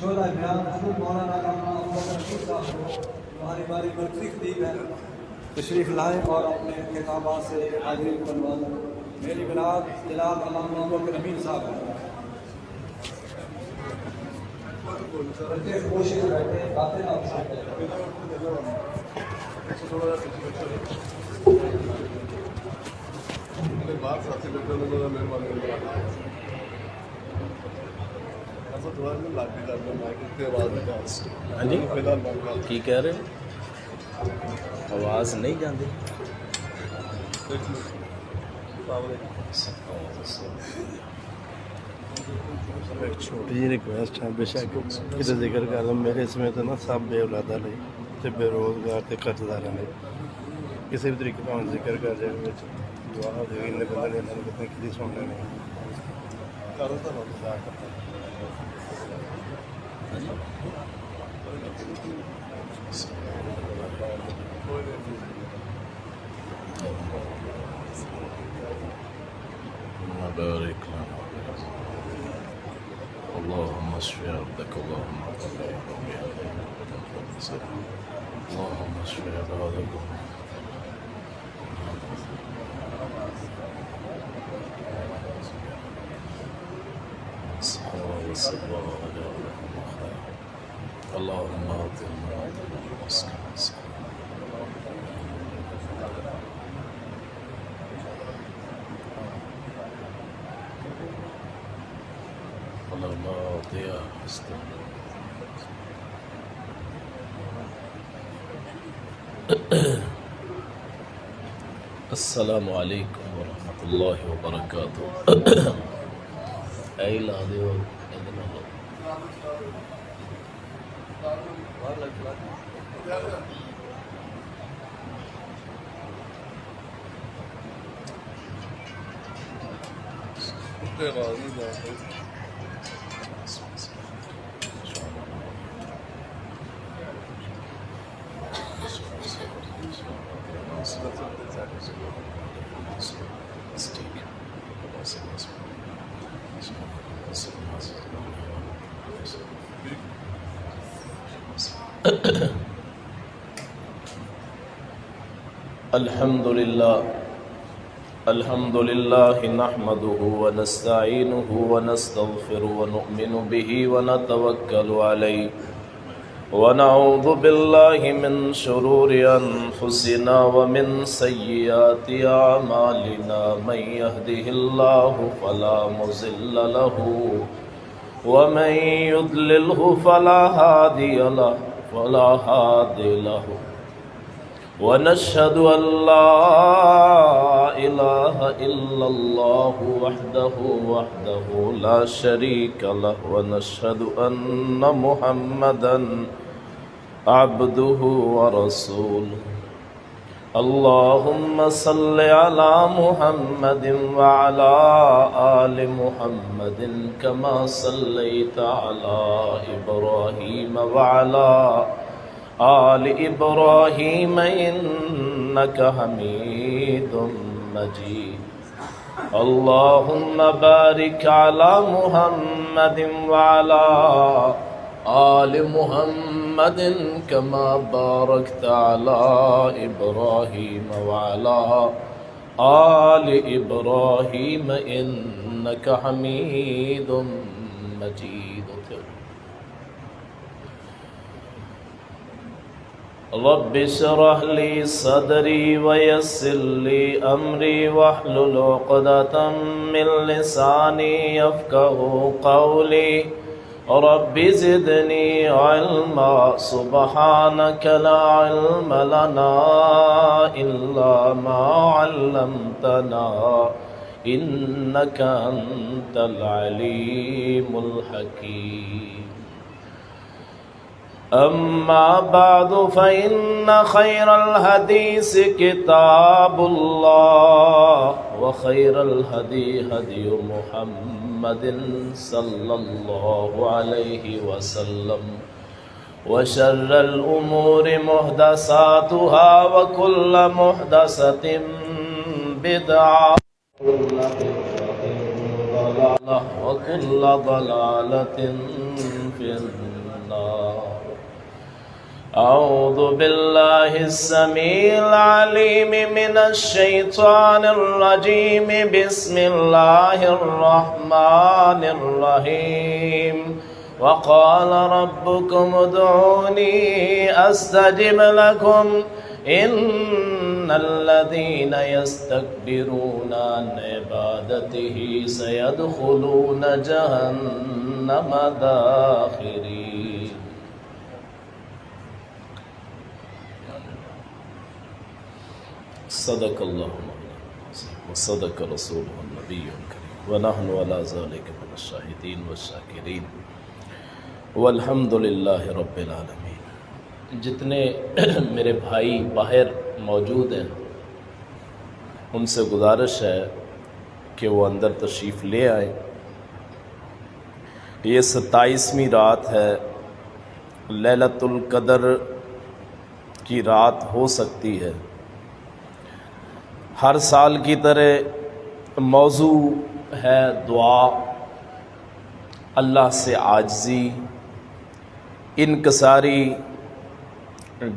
شعلہ بیان حضرت مولانا علامہ ابوبکر رشید صاحب کو ہماری باری پر تشریف ہے، تشریف لائیں اور اپنے خطابات سے حاضری بنوا دیں۔ میری بناد جناب علامہ ابوبکر امین صاحب ہیں۔ بچے خاموشی سے بیٹھے، باتیں نہ بات ساتھی بیٹھے مہربانی ہاں جی کی کہہ رہے آواز نہیں جاندی؟ ایک چھوٹی جی ریکویسٹ ہے، بے شک کسی ذکر کر دوں میرے اس میں تو نا سب بے اولادہ لئی تے بے روزگار تے قرض داراں لئی کسی بھی طریقے کا ذکر کر جائے دعا ہو جائے ان بندے نے اللہ کتنے کسی سننے نہیں بارك لنا اللهم اشف عبدك اللهم اللهم اشف عبادك اللهم اعطنا السلام علیکم ورحمۃ اللہ وبرکاتہ۔ اے لا دیو الحمد لله نحمده ونستعينه ونستغفره ونؤمن به ونتوكل عليه ونعوذ بالله من شرور أنفسنا ومن سيئات أعمالنا من يهده الله فلا مضل له ومن يضلله فلا هادي له ونشهد أن لا إله إلا الله وحده لا شريك له ونشهد أن محمدا عبده ورسوله اللهم صل على محمد وعلى آل محمد كما صليت على إبراهيم وعلى آل إبراهيم إنك حميد مجيد اللهم بارك على محمد وعلى آل محمد كما باركت على إبراهيم وعلى آل إبراهيم إنك حميد مجيد رب اشرح لي صدري ويسر لي أمري واحلل عقدة من لساني يفقهوا قولي رب زدني علما سبحانك لا علم لنا إلا ما علمتنا إنك أنت العليم الحكيم أما بعد فإن خير الحديث كتاب الله وخير الهدي هدي محمد صلى الله عليه وسلم وشر الأمور محدثاتها وكل محدثة بدعة وكل ضلالة في النار. أعوذ بالله السميع العليم من الشيطان الرجيم. بسم الله الرحمن الرحيم. وقال ربكم ادعوني أستجب لكم إن الذين يستكبرون عن عبادته سيدخلون جهنم داخرين. صدق الله وصدق رسوله النبي الكريم ونحن على ذلك من الشاهدين والشاكرين والحمد للہ رب العالمین. جتنے میرے بھائی باہر موجود ہیں ان سے گزارش ہے کہ وہ اندر تشریف لے آئیں. یہ 27ویں رات ہے، لیلۃ القدر کی رات ہو سکتی ہے. ہر سال کی طرح موضوع ہے دعا، اللہ سے عاجزی، انکساری،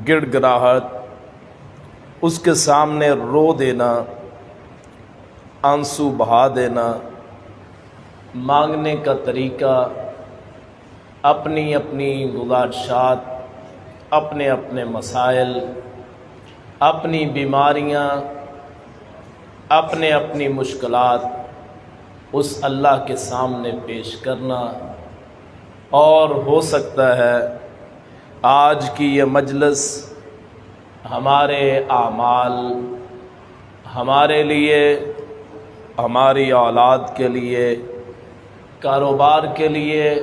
گڑ گڑاہٹ، اس کے سامنے رو دینا، آنسو بہا دینا، مانگنے کا طریقہ، اپنی اپنی گزارشات، اپنے اپنے مسائل، اپنی بیماریاں، اپنے اپنی مشکلات اس اللہ کے سامنے پیش کرنا. اور ہو سکتا ہے آج کی یہ مجلس ہمارے اعمال، ہمارے لیے، ہماری اولاد کے لیے، کاروبار کے لیے،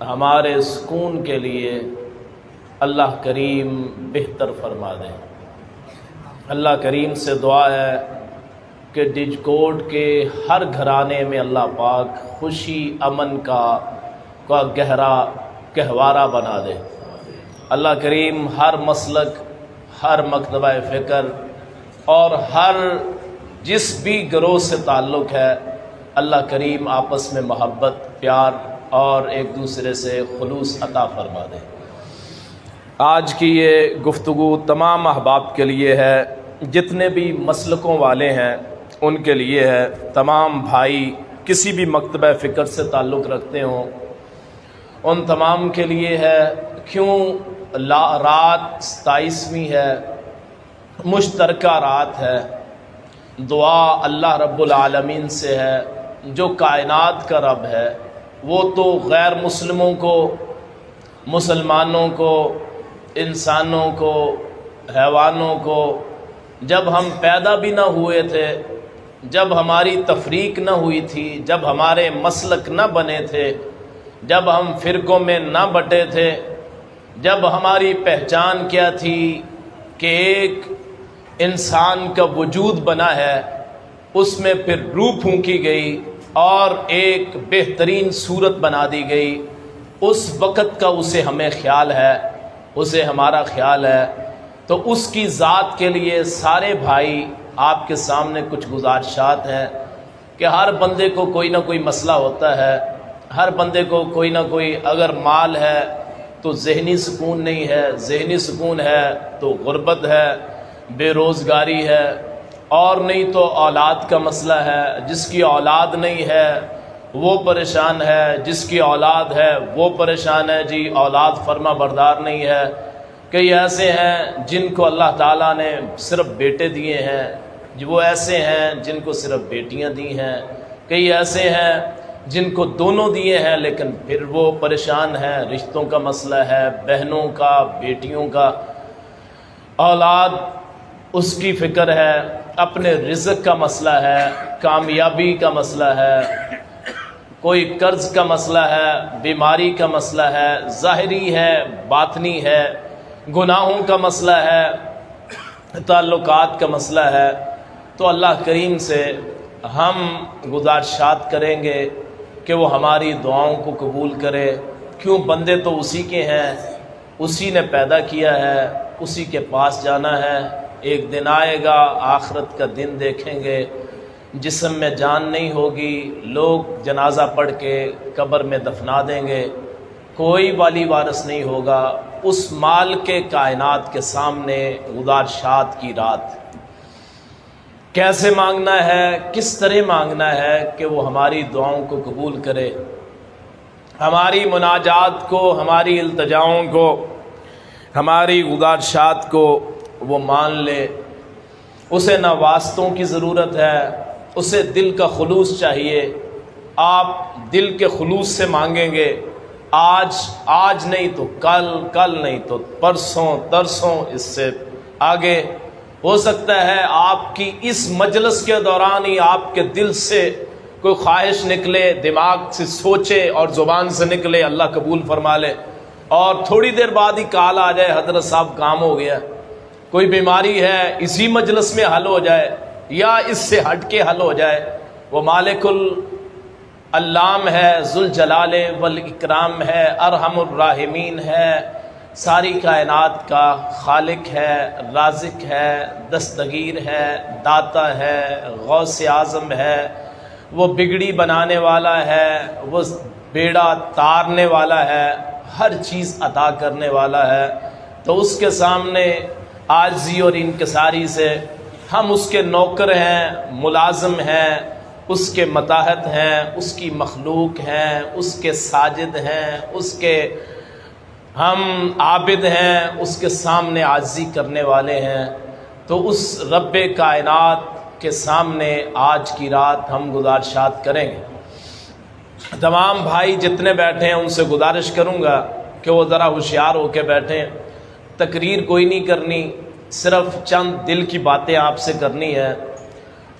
ہمارے سکون کے لیے اللہ کریم بہتر فرما دیں. اللہ کریم سے دعا ہے کہ ڈیجکوٹ کے ہر گھرانے میں اللہ پاک خوشی امن کا گہرا گہوارہ بنا دے. اللہ کریم ہر مسلک، ہر مکتبہ فکر اور ہر جس بھی گروہ سے تعلق ہے، اللہ کریم آپس میں محبت، پیار اور ایک دوسرے سے خلوص عطا فرما دے. آج کی یہ گفتگو تمام احباب کے لیے ہے، جتنے بھی مسلکوں والے ہیں ان کے لیے ہے، تمام بھائی کسی بھی مکتبہ فکر سے تعلق رکھتے ہوں ان تمام کے لیے ہے. کیوں رات 27ویں ہے، مشترکہ رات ہے. دعا اللہ رب العالمین سے ہے جو کائنات کا رب ہے. وہ تو غیر مسلموں کو، مسلمانوں کو، انسانوں کو، حیوانوں کو جب ہم پیدا بھی نہ ہوئے تھے، جب ہماری تفریق نہ ہوئی تھی، جب ہمارے مسلک نہ بنے تھے، جب ہم فرقوں میں نہ بٹے تھے، جب ہماری پہچان کیا تھی کہ ایک انسان کا وجود بنا ہے، اس میں پھر روح پھونکی گئی اور ایک بہترین صورت بنا دی گئی. اس وقت کا اسے ہمیں خیال ہے، اسے ہمارا خیال ہے. تو اس کی ذات کے لیے سارے بھائی آپ کے سامنے کچھ گزارشات ہیں کہ ہر بندے کو کوئی نہ کوئی مسئلہ ہوتا ہے. ہر بندے کو کوئی نہ کوئی، اگر مال ہے تو ذہنی سکون نہیں ہے، ذہنی سکون ہے تو غربت ہے، بے روزگاری ہے، اور نہیں تو اولاد کا مسئلہ ہے. جس کی اولاد نہیں ہے وہ پریشان ہے، جس کی اولاد ہے وہ پریشان ہے. جی اولاد فرما بردار نہیں ہے. کئی ایسے ہیں جن کو اللہ تعالیٰ نے صرف بیٹے دیے ہیں، وہ ایسے ہیں جن کو صرف بیٹیاں دی ہیں. کئی ایسے ہیں جن کو دونوں دیے ہیں لیکن پھر وہ پریشان ہیں. رشتوں کا مسئلہ ہے، بہنوں کا، بیٹیوں کا. اولاد اس کی فکر ہے، اپنے رزق کا مسئلہ ہے، کامیابی کا مسئلہ ہے، کوئی قرض کا مسئلہ ہے، بیماری کا مسئلہ ہے، ظاہری ہے، باطنی ہے، گناہوں کا مسئلہ ہے، تعلقات کا مسئلہ ہے. تو اللہ کریم سے ہم گزارشات کریں گے کہ وہ ہماری دعاؤں کو قبول کرے. کیوں بندے تو اسی کے ہیں، اسی نے پیدا کیا ہے، اسی کے پاس جانا ہے. ایک دن آئے گا، آخرت کا دن دیکھیں گے جسم میں جان نہیں ہوگی، لوگ جنازہ پڑھ کے قبر میں دفنا دیں گے، کوئی والی وارث نہیں ہوگا، اس مال کے کائنات کے سامنے گزارشات کی رات کیسے مانگنا ہے، کس طرح مانگنا ہے کہ وہ ہماری دعاؤں کو قبول کرے، ہماری مناجات کو، ہماری التجاؤں کو، ہماری گزارشات کو وہ مان لے۔ اسے نہ واسطوں کی ضرورت ہے، اسے دل کا خلوص چاہیے۔ آپ دل کے خلوص سے مانگیں گے، آج نہیں تو کل نہیں تو پرسوں ترسوں، اس سے آگے ہو سکتا ہے آپ کی اس مجلس کے دوران ہی آپ کے دل سے کوئی خواہش نکلے، دماغ سے سوچے اور زبان سے نکلے، اللہ قبول فرما لے، اور تھوڑی دیر بعد ہی کال آ جائے حضرت صاحب کام ہو گیا، کوئی بیماری ہے اسی مجلس میں حل ہو جائے یا اس سے ہٹ کے حل ہو جائے۔ وہ مالک العلام ہے، ذوالجلال والاکرام ہے، ارحم الراحمین ہے، ساری کائنات کا خالق ہے، رازق ہے، دستگیر ہے، داتا ہے، غوث اعظم ہے، وہ بگڑی بنانے والا ہے، وہ بیڑا تارنے والا ہے، ہر چیز عطا کرنے والا ہے۔ تو اس کے سامنے عاجزی اور انکساری سے ہم اس کے نوکر ہیں، ملازم ہیں، اس کے متحد ہیں، اس کی مخلوق ہیں، اس کے ساجد ہیں، اس کے ہم عابد ہیں، اس کے سامنے عاجزی کرنے والے ہیں۔ تو اس رب کائنات کے سامنے آج کی رات ہم گزارشات کریں گے۔ تمام بھائی جتنے بیٹھے ہیں ان سے گزارش کروں گا کہ وہ ذرا ہوشیار ہو کے بیٹھیں، تقریر کوئی نہیں کرنی، صرف چند دل کی باتیں آپ سے کرنی ہے۔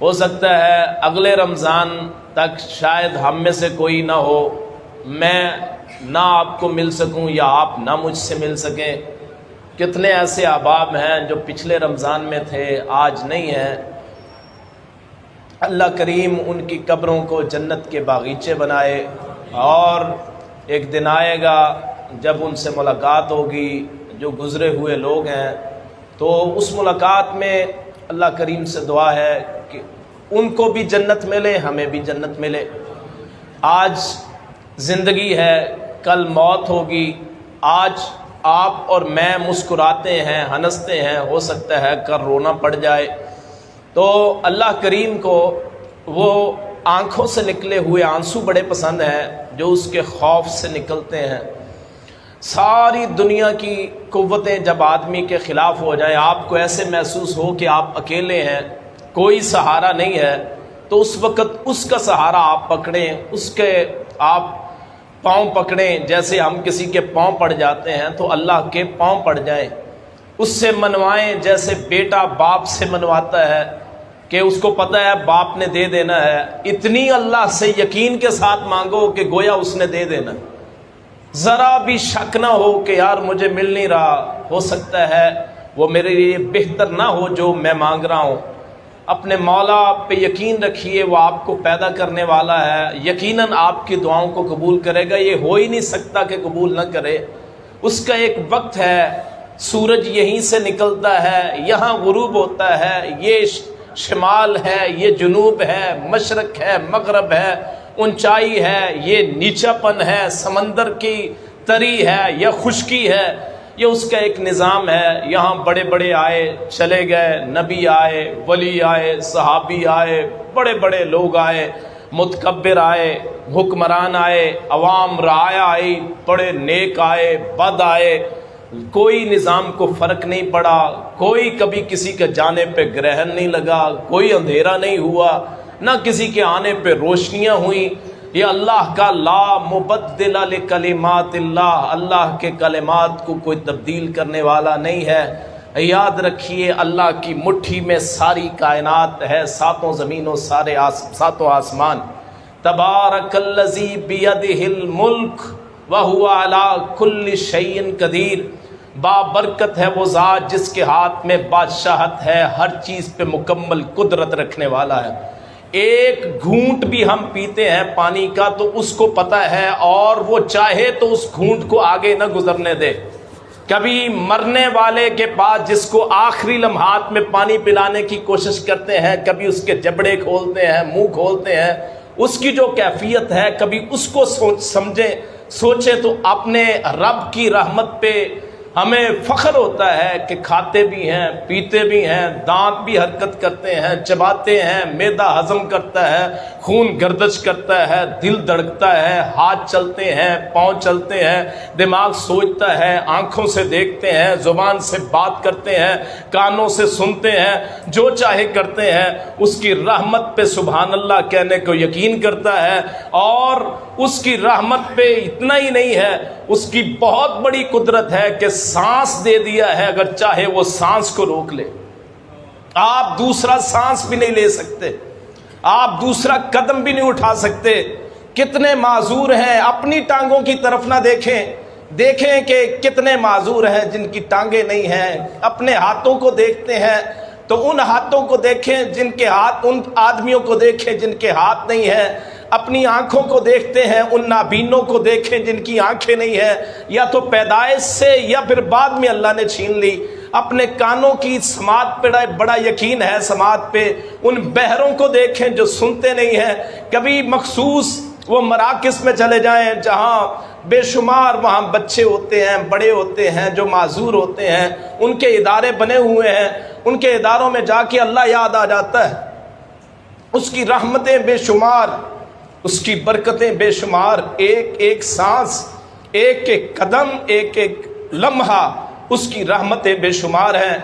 ہو سکتا ہے اگلے رمضان تک شاید ہم میں سے کوئی نہ ہو، میں نہ آپ کو مل سکوں یا آپ نہ مجھ سے مل سکیں۔ کتنے ایسے احباب ہیں جو پچھلے رمضان میں تھے، آج نہیں ہیں۔ اللہ کریم ان کی قبروں کو جنت کے باغیچے بنائے، اور ایک دن آئے گا جب ان سے ملاقات ہوگی جو گزرے ہوئے لوگ ہیں، تو اس ملاقات میں اللہ کریم سے دعا ہے کہ ان کو بھی جنت ملے، ہمیں بھی جنت ملے۔ آج زندگی ہے، کل موت ہوگی۔ آج آپ اور میں مسکراتے ہیں، ہنستے ہیں، ہو سکتا ہے کل رونا پڑ جائے۔ تو اللہ کریم کو وہ آنکھوں سے نکلے ہوئے آنسو بڑے پسند ہیں جو اس کے خوف سے نکلتے ہیں۔ ساری دنیا کی قوتیں جب آدمی کے خلاف ہو جائیں، آپ کو ایسے محسوس ہو کہ آپ اکیلے ہیں، کوئی سہارا نہیں ہے، تو اس وقت اس کا سہارا آپ پکڑیں، اس کے آپ پاؤں پکڑیں۔ جیسے ہم کسی کے پاؤں پڑ جاتے ہیں تو اللہ کے پاؤں پڑ جائیں، اس سے منوائیں جیسے بیٹا باپ سے منواتا ہے کہ اس کو پتہ ہے باپ نے دے دینا ہے۔ اتنی اللہ سے یقین کے ساتھ مانگو کہ گویا اس نے دے دینا، ذرا بھی شک نہ ہو کہ یار مجھے مل نہیں رہا، ہو سکتا ہے وہ میرے لیے بہتر نہ ہو جو میں مانگ رہا ہوں۔ اپنے مولا پہ یقین رکھیے، وہ آپ کو پیدا کرنے والا ہے، یقیناً آپ کی دعاؤں کو قبول کرے گا۔ یہ ہو ہی نہیں سکتا کہ قبول نہ کرے۔ اس کا ایک وقت ہے، سورج یہیں سے نکلتا ہے، یہاں غروب ہوتا ہے، یہ شمال ہے، یہ جنوب ہے، مشرق ہے، مغرب ہے، اونچائی ہے، یہ نیچا پن ہے، سمندر کی تری ہے یا خشکی ہے، یہ اس کا ایک نظام ہے۔ یہاں بڑے بڑے آئے چلے گئے، نبی آئے، ولی آئے، صحابی آئے، بڑے بڑے لوگ آئے، متکبر آئے، حکمران آئے، عوام رعایا آئی، بڑے نیک آئے، بد آئے، کوئی نظام کو فرق نہیں پڑا، کوئی کبھی کسی کے جانے پہ گرہن نہیں لگا، کوئی اندھیرا نہیں ہوا، نہ کسی کے آنے پہ روشنیاں ہوئیں۔ یہ اللہ کا لا مبدل لکلمات اللہ، اللہ کے کلمات کو کوئی تبدیل کرنے والا نہیں ہے۔ یاد رکھیے اللہ کی مٹھی میں ساری کائنات ہے، ساتوں زمینوں، ساتوں آسمان۔ تبارک الذی بیدہ الملک وہو علی کل شیء قدیر، بابرکت ہے وہ ذات جس کے ہاتھ میں بادشاہت ہے، ہر چیز پہ مکمل قدرت رکھنے والا ہے۔ ایک گھونٹ بھی ہم پیتے ہیں پانی کا تو اس کو پتہ ہے، اور وہ چاہے تو اس گھونٹ کو آگے نہ گزرنے دے۔ کبھی مرنے والے کے پاس جس کو آخری لمحات میں پانی پلانے کی کوشش کرتے ہیں، کبھی اس کے جبڑے کھولتے ہیں، منہ کھولتے ہیں، اس کی جو کیفیت ہے کبھی اس کو سوچے تو اپنے رب کی رحمت پہ ہمیں فخر ہوتا ہے کہ کھاتے بھی ہیں، پیتے بھی ہیں، دانت بھی حرکت کرتے ہیں، چباتے ہیں، معدہ ہضم کرتا ہے، خون گردش کرتا ہے، دل دھڑکتا ہے، ہاتھ چلتے ہیں، پاؤں چلتے ہیں، دماغ سوچتا ہے، آنکھوں سے دیکھتے ہیں، زبان سے بات کرتے ہیں، کانوں سے سنتے ہیں، جو چاہے کرتے ہیں، اس کی رحمت پہ سبحان اللہ کہنے کو یقین کرتا ہے۔ اور اس کی رحمت پہ اتنا ہی نہیں ہے، اس کی بہت بڑی قدرت ہے کہ سانس دے دیا ہے، اگر چاہے وہ سانس کو روک لے۔ آپ دوسرا سانس بھی نہیں لے سکتے، آپ دوسرا قدم بھی نہیں اٹھا سکتے۔ کتنے معذور ہیں، اپنی ٹانگوں کی طرف نہ دیکھیں کہ کتنے معذور ہیں جن کی ٹانگیں نہیں ہیں۔ اپنے ہاتھوں کو دیکھتے ہیں تو ان ہاتھوں کو دیکھیں جن کے ہاتھ، ان آدمیوں کو دیکھیں جن کے ہاتھ نہیں ہیں۔ اپنی آنکھوں کو دیکھتے ہیں، ان نابینوں کو دیکھیں جن کی آنکھیں نہیں ہیں، یا تو پیدائش سے یا پھر بعد میں اللہ نے چھین لی۔ اپنے کانوں کی سماعت پہ بڑا یقین ہے، سماعت پہ ان بہروں کو دیکھیں جو سنتے نہیں ہیں۔ کبھی مخصوص وہ مراکز میں چلے جائیں جہاں بے شمار وہاں بچے ہوتے ہیں، بڑے ہوتے ہیں جو معذور ہوتے ہیں، ان کے ادارے بنے ہوئے ہیں، ان کے اداروں میں جا کے اللہ یاد آ جاتا ہے، اس کی رحمتیں بے شمار، اس کی برکتیں بے شمار، ایک ایک سانس، ایک ایک قدم، ایک ایک لمحہ اس کی رحمتیں بے شمار ہیں۔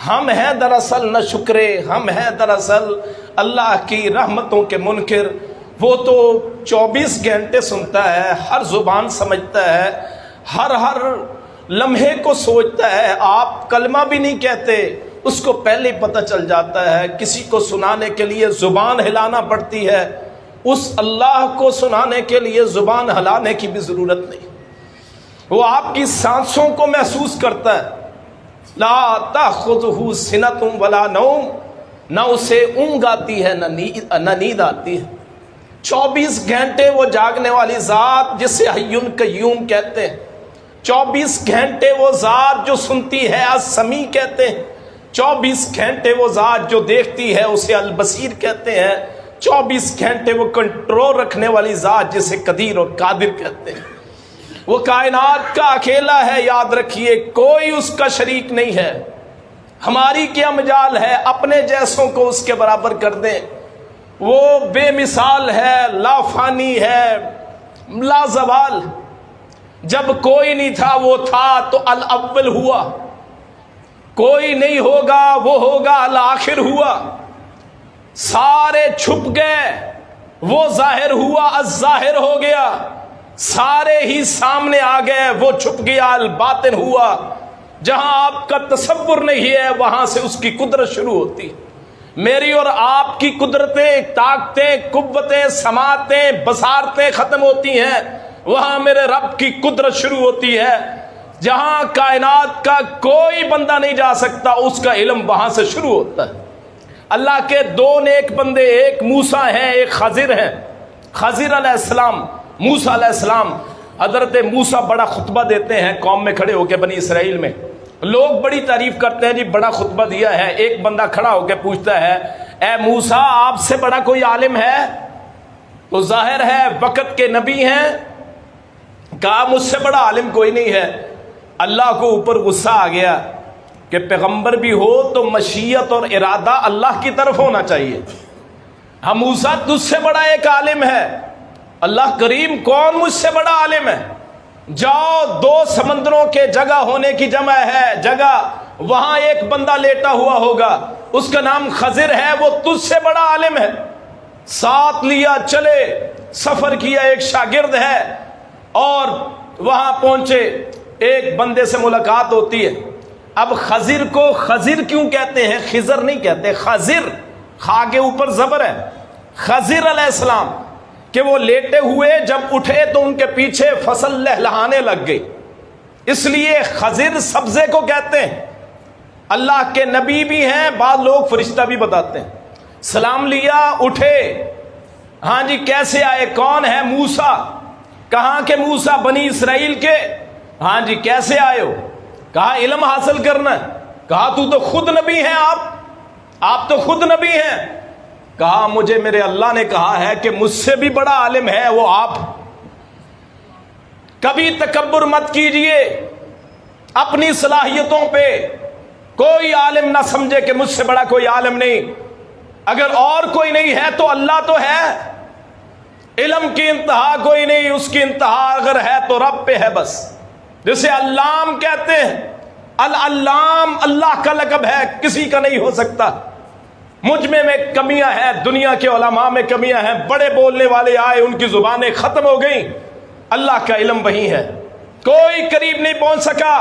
ہم ہیں دراصل نہ شکرے، ہم ہیں دراصل اللہ کی رحمتوں کے منکر۔ وہ تو 24 گھنٹے سنتا ہے، ہر زبان سمجھتا ہے، ہر لمحے کو سوچتا ہے۔ آپ کلمہ بھی نہیں کہتے، اس کو پہلے پتہ چل جاتا ہے۔ کسی کو سنانے کے لیے زبان ہلانا پڑتی ہے، اس اللہ کو سنانے کے لیے زبان ہلانے کی بھی ضرورت نہیں، وہ آپ کی سانسوں کو محسوس کرتا ہے۔ لا تأخذہ سنۃ ولا نوم، نہ اسے اونگ آتی ہے نہ نیند آتی ہے۔ 24 گھنٹے وہ جاگنے والی ذات جسے حی قیوم کہتے ہیں، 24 گھنٹے وہ ذات جو سنتی ہے السمیع کہتے ہیں، 24 گھنٹے وہ ذات جو دیکھتی ہے اسے البصیر کہتے ہیں، 24 گھنٹے وہ کنٹرول رکھنے والی ذات جسے قدیر اور قادر کہتے ہیں۔ وہ کائنات کا اکیلا ہے، یاد رکھیے، کوئی اس کا شریک نہیں ہے۔ ہماری کیا مجال ہے اپنے جیسوں کو اس کے برابر کر دیں؟ وہ بے مثال ہے، لا فانی ہے، لا زوال۔ جب کوئی نہیں تھا وہ تھا تو الاول ہوا، کوئی نہیں ہوگا وہ ہوگا، الآخر ہوا۔ سارے چھپ گئے وہ ظاہر ہوا، الظاہر ہو گیا۔ سارے ہی سامنے آ گئے وہ چھپ گیا، الباطن ہوا۔ جہاں آپ کا تصور نہیں ہے وہاں سے اس کی قدرت شروع ہوتی۔ میری اور آپ کی قدرتیں، طاقتیں، قوتیں، سماعتیں، بصارتیں ختم ہوتی ہیں، وہاں میرے رب کی قدرت شروع ہوتی ہے۔ جہاں کائنات کا کوئی بندہ نہیں جا سکتا اس کا علم وہاں سے شروع ہوتا ہے۔ اللہ کے دو نیک بندے، ایک موسیٰ ہیں ایک خضر ہیں، خضر علیہ السلام، موسیٰ علیہ السلام۔ حضرت موسیٰ بڑا خطبہ دیتے ہیں قوم میں کھڑے ہو کے، بنی اسرائیل میں لوگ بڑی تعریف کرتے ہیں، جی بڑا خطبہ دیا ہے۔ ایک بندہ کھڑا ہو کے پوچھتا ہے، اے موسیٰ آپ سے بڑا کوئی عالم ہے؟ تو ظاہر ہے وقت کے نبی ہیں، کہا مجھ سے بڑا عالم کوئی نہیں ہے۔ اللہ کو اوپر غصہ آ گیا کہ پیغمبر بھی ہو تو مشیت اور ارادہ اللہ کی طرف ہونا چاہیے۔ ہم موسیٰ تجھ سے بڑا ایک عالم ہے۔ اللہ کریم کون مجھ سے بڑا عالم ہے؟ جاؤ، دو سمندروں کے جگہ ہونے کی جمع ہے جگہ، وہاں ایک بندہ لیٹا ہوا ہوگا، اس کا نام خضر ہے، وہ تجھ سے بڑا عالم ہے۔ ساتھ لیا، چلے، سفر کیا، ایک شاگرد ہے، اور وہاں پہنچے، ایک بندے سے ملاقات ہوتی ہے۔ اب خضر کو خضر کیوں کہتے ہیں؟ خضر نہیں کہتے، خضر، خا کے اوپر زبر ہے۔ خضر علیہ السلام کہ وہ لیٹے ہوئے جب اٹھے تو ان کے پیچھے فصل لہلہانے لگ گئی، اس لیے خضر سبزے کو کہتے ہیں۔ اللہ کے نبی بھی ہیں، بعض لوگ فرشتہ بھی بتاتے ہیں۔ سلام لیا، اٹھے، ہاں جی کیسے آئے؟ کون ہے؟ موسیٰ۔ کہاں کے موسیٰ؟ بنی اسرائیل کے۔ ہاں جی کیسے آئے ہو؟ کہا علم حاصل کرنا ہے، کہا تو خود نبی ہیں، آپ تو خود نبی ہیں، کہا مجھے میرے اللہ نے کہا ہے کہ مجھ سے بھی بڑا عالم ہے وہ آپ۔ کبھی تکبر مت کیجئے اپنی صلاحیتوں پہ، کوئی عالم نہ سمجھے کہ مجھ سے بڑا کوئی عالم نہیں، اگر اور کوئی نہیں ہے تو اللہ تو ہے۔ علم کی انتہا کوئی نہیں، اس کی انتہا اگر ہے تو رب پہ ہے بس، جسے علام کہتے ہیں۔ العلام اللہ کا لقب ہے، کسی کا نہیں ہو سکتا۔ مجھ میں کمیاں ہیں، دنیا کے علماء میں کمیاں ہیں، بڑے بولنے والے آئے ان کی زبانیں ختم ہو گئیں، اللہ کا علم وہی ہے، کوئی قریب نہیں پہنچ سکا۔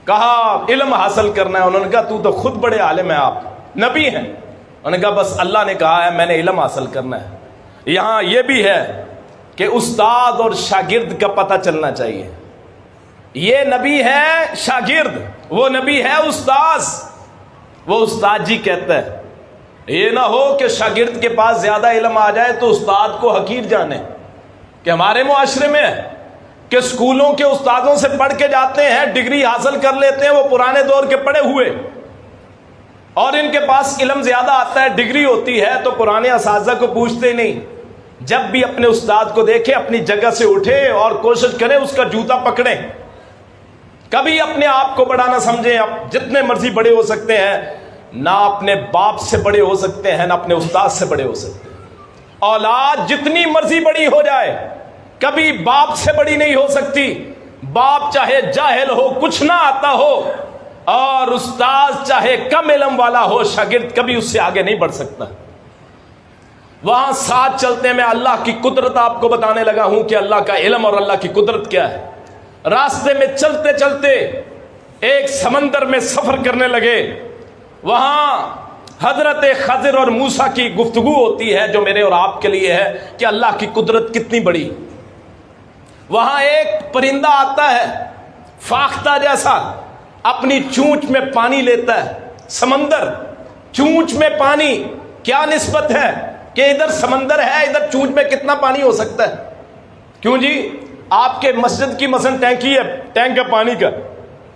کہا علم حاصل کرنا ہے، انہوں نے کہا تو خود بڑے عالم ہیں، آپ نبی ہیں۔ انہوں نے کہا بس اللہ نے کہا ہے میں نے علم حاصل کرنا ہے۔ یہاں یہ بھی ہے کہ استاد اور شاگرد کا پتہ چلنا چاہیے، یہ نبی ہے شاگرد، وہ نبی ہے استاذ، وہ استاد جی کہتا ہے۔ یہ نہ ہو کہ شاگرد کے پاس زیادہ علم آ جائے تو استاد کو حقیر جانے، کہ ہمارے معاشرے میں ہے کہ اسکولوں کے استادوں سے پڑھ کے جاتے ہیں، ڈگری حاصل کر لیتے ہیں، وہ پرانے دور کے پڑھے ہوئے، اور ان کے پاس علم زیادہ آتا ہے، ڈگری ہوتی ہے تو پرانے اساتذہ کو پوچھتے نہیں۔ جب بھی اپنے استاد کو دیکھے اپنی جگہ سے اٹھے اور کوشش کریں اس کا جوتا پکڑیں، کبھی اپنے آپ کو بڑا نہ سمجھیں۔ آپ جتنے مرضی بڑے ہو سکتے ہیں، نہ اپنے باپ سے بڑے ہو سکتے ہیں، نہ اپنے استاد سے بڑے ہو سکتے ہیں۔ اولاد جتنی مرضی بڑی ہو جائے کبھی باپ سے بڑی نہیں ہو سکتی، باپ چاہے جاہل ہو، کچھ نہ آتا ہو، اور استاد چاہے کم علم والا ہو، شاگرد کبھی اس سے آگے نہیں بڑھ سکتا۔ وہاں ساتھ چلتے میں اللہ کی قدرت آپ کو بتانے لگا ہوں کہ اللہ کا علم اور اللہ کی قدرت کیا ہے۔ راستے میں چلتے چلتے ایک سمندر میں سفر کرنے لگے، وہاں حضرت خضر اور موسیٰ کی گفتگو ہوتی ہے جو میرے اور آپ کے لیے ہے کہ اللہ کی قدرت کتنی بڑی۔ وہاں ایک پرندہ آتا ہے فاختہ جیسا، اپنی چونچ میں پانی لیتا ہے۔ سمندر چونچ میں پانی، کیا نسبت ہے کہ ادھر سمندر ہے، ادھر چونچ میں کتنا پانی ہو سکتا ہے؟ کیوں جی، آپ کے مسجد کی مثلا ٹینکی ہے، ٹینک ہے پانی کا،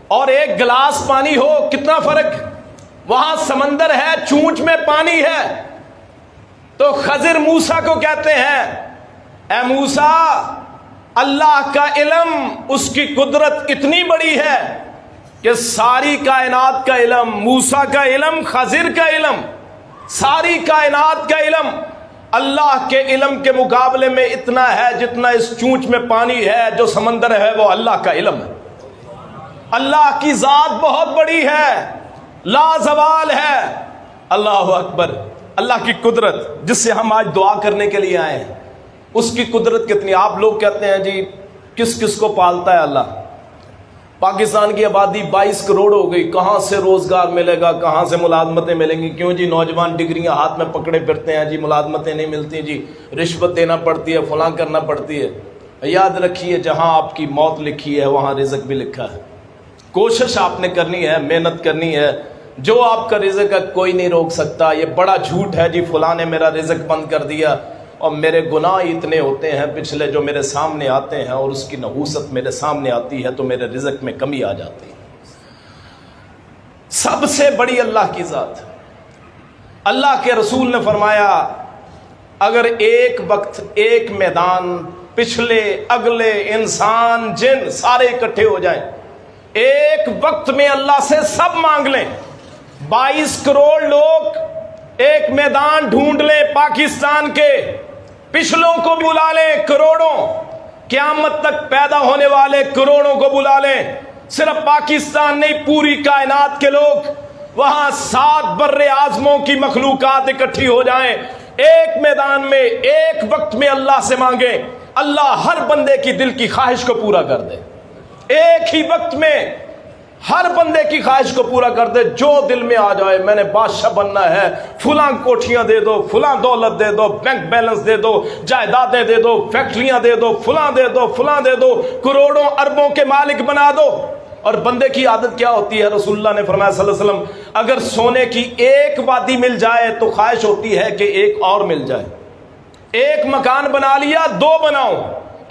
اور ایک گلاس پانی ہو، کتنا فرق؟ وہاں سمندر ہے، چونچ میں پانی ہے۔ تو خضر موسیٰ کو کہتے ہیں اے موسیٰ، اللہ کا علم، اس کی قدرت اتنی بڑی ہے کہ ساری کائنات کا علم، موسیٰ کا علم، خضر کا علم، ساری کائنات کا علم اللہ کے علم کے مقابلے میں اتنا ہے جتنا اس چونچ میں پانی ہے، جو سمندر ہے وہ اللہ کا علم ہے۔ اللہ کی ذات بہت بڑی ہے، لا زوال ہے۔ اللہ اکبر، اللہ کی قدرت جس سے ہم آج دعا کرنے کے لیے آئے ہیں، اس کی قدرت کتنی۔ آپ لوگ کہتے ہیں جی کس کس کو پالتا ہے اللہ؟ پاکستان کی آبادی 22 کروڑ ہو گئی، کہاں سے روزگار ملے گا، کہاں سے ملازمتیں ملیں گی؟ کیوں جی، نوجوان ڈگریاں ہاتھ میں پکڑے پھرتے ہیں، جی ملازمتیں نہیں ملتی، جی رشوت دینا پڑتی ہے، فلاں کرنا پڑتی ہے۔ یاد رکھیے جہاں آپ کی موت لکھی ہے وہاں رزق بھی لکھا ہے۔ کوشش آپ نے کرنی ہے، محنت کرنی ہے، جو آپ کا رزق ہے کوئی نہیں روک سکتا۔ یہ بڑا جھوٹ ہے جی فلاں نے میرا رزق بند کر دیا، اور میرے گناہ اتنے ہوتے ہیں پچھلے جو میرے سامنے آتے ہیں، اور اس کی نحوست میرے سامنے آتی ہے تو میرے رزق میں کمی آ جاتی ہے۔ سب سے بڑی اللہ کی ذات۔ اللہ کے رسول نے فرمایا اگر ایک وقت ایک میدان پچھلے اگلے انسان جن سارے اکٹھے ہو جائیں، ایک وقت میں اللہ سے سب مانگ لیں، 22 کروڑ لوگ ایک میدان ڈھونڈ لیں پاکستان کے، پچھلوں کو بلا لیں کروڑوں، قیامت تک پیدا ہونے والے کروڑوں کو بلا لیں، صرف پاکستان نہیں پوری کائنات کے لوگ، وہاں 7 بر اعظموں کی مخلوقات اکٹھی ہو جائیں، ایک میدان میں ایک وقت میں اللہ سے مانگیں، اللہ ہر بندے کی دل کی خواہش کو پورا کر دے۔ ایک ہی وقت میں ہر بندے کی خواہش کو پورا کر دے، جو دل میں آ جائے، میں نے بادشاہ بننا ہے، فلاں کوٹھیاں دے دو، فلاں دولت دے دو، بینک بیلنس دے دو، جائیدادیں دے دو، فیکٹریاں دے دو، فلاں دے دو، فلاں دے دو، کروڑوں اربوں کے مالک بنا دو۔ اور بندے کی عادت کیا ہوتی ہے؟ رسول اللہ نے فرمایا صلی اللہ علیہ وسلم اگر سونے کی ایک وادی مل جائے تو خواہش ہوتی ہے کہ ایک اور مل جائے۔ ایک مکان بنا لیا 2 بناؤ،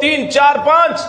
3 4 5।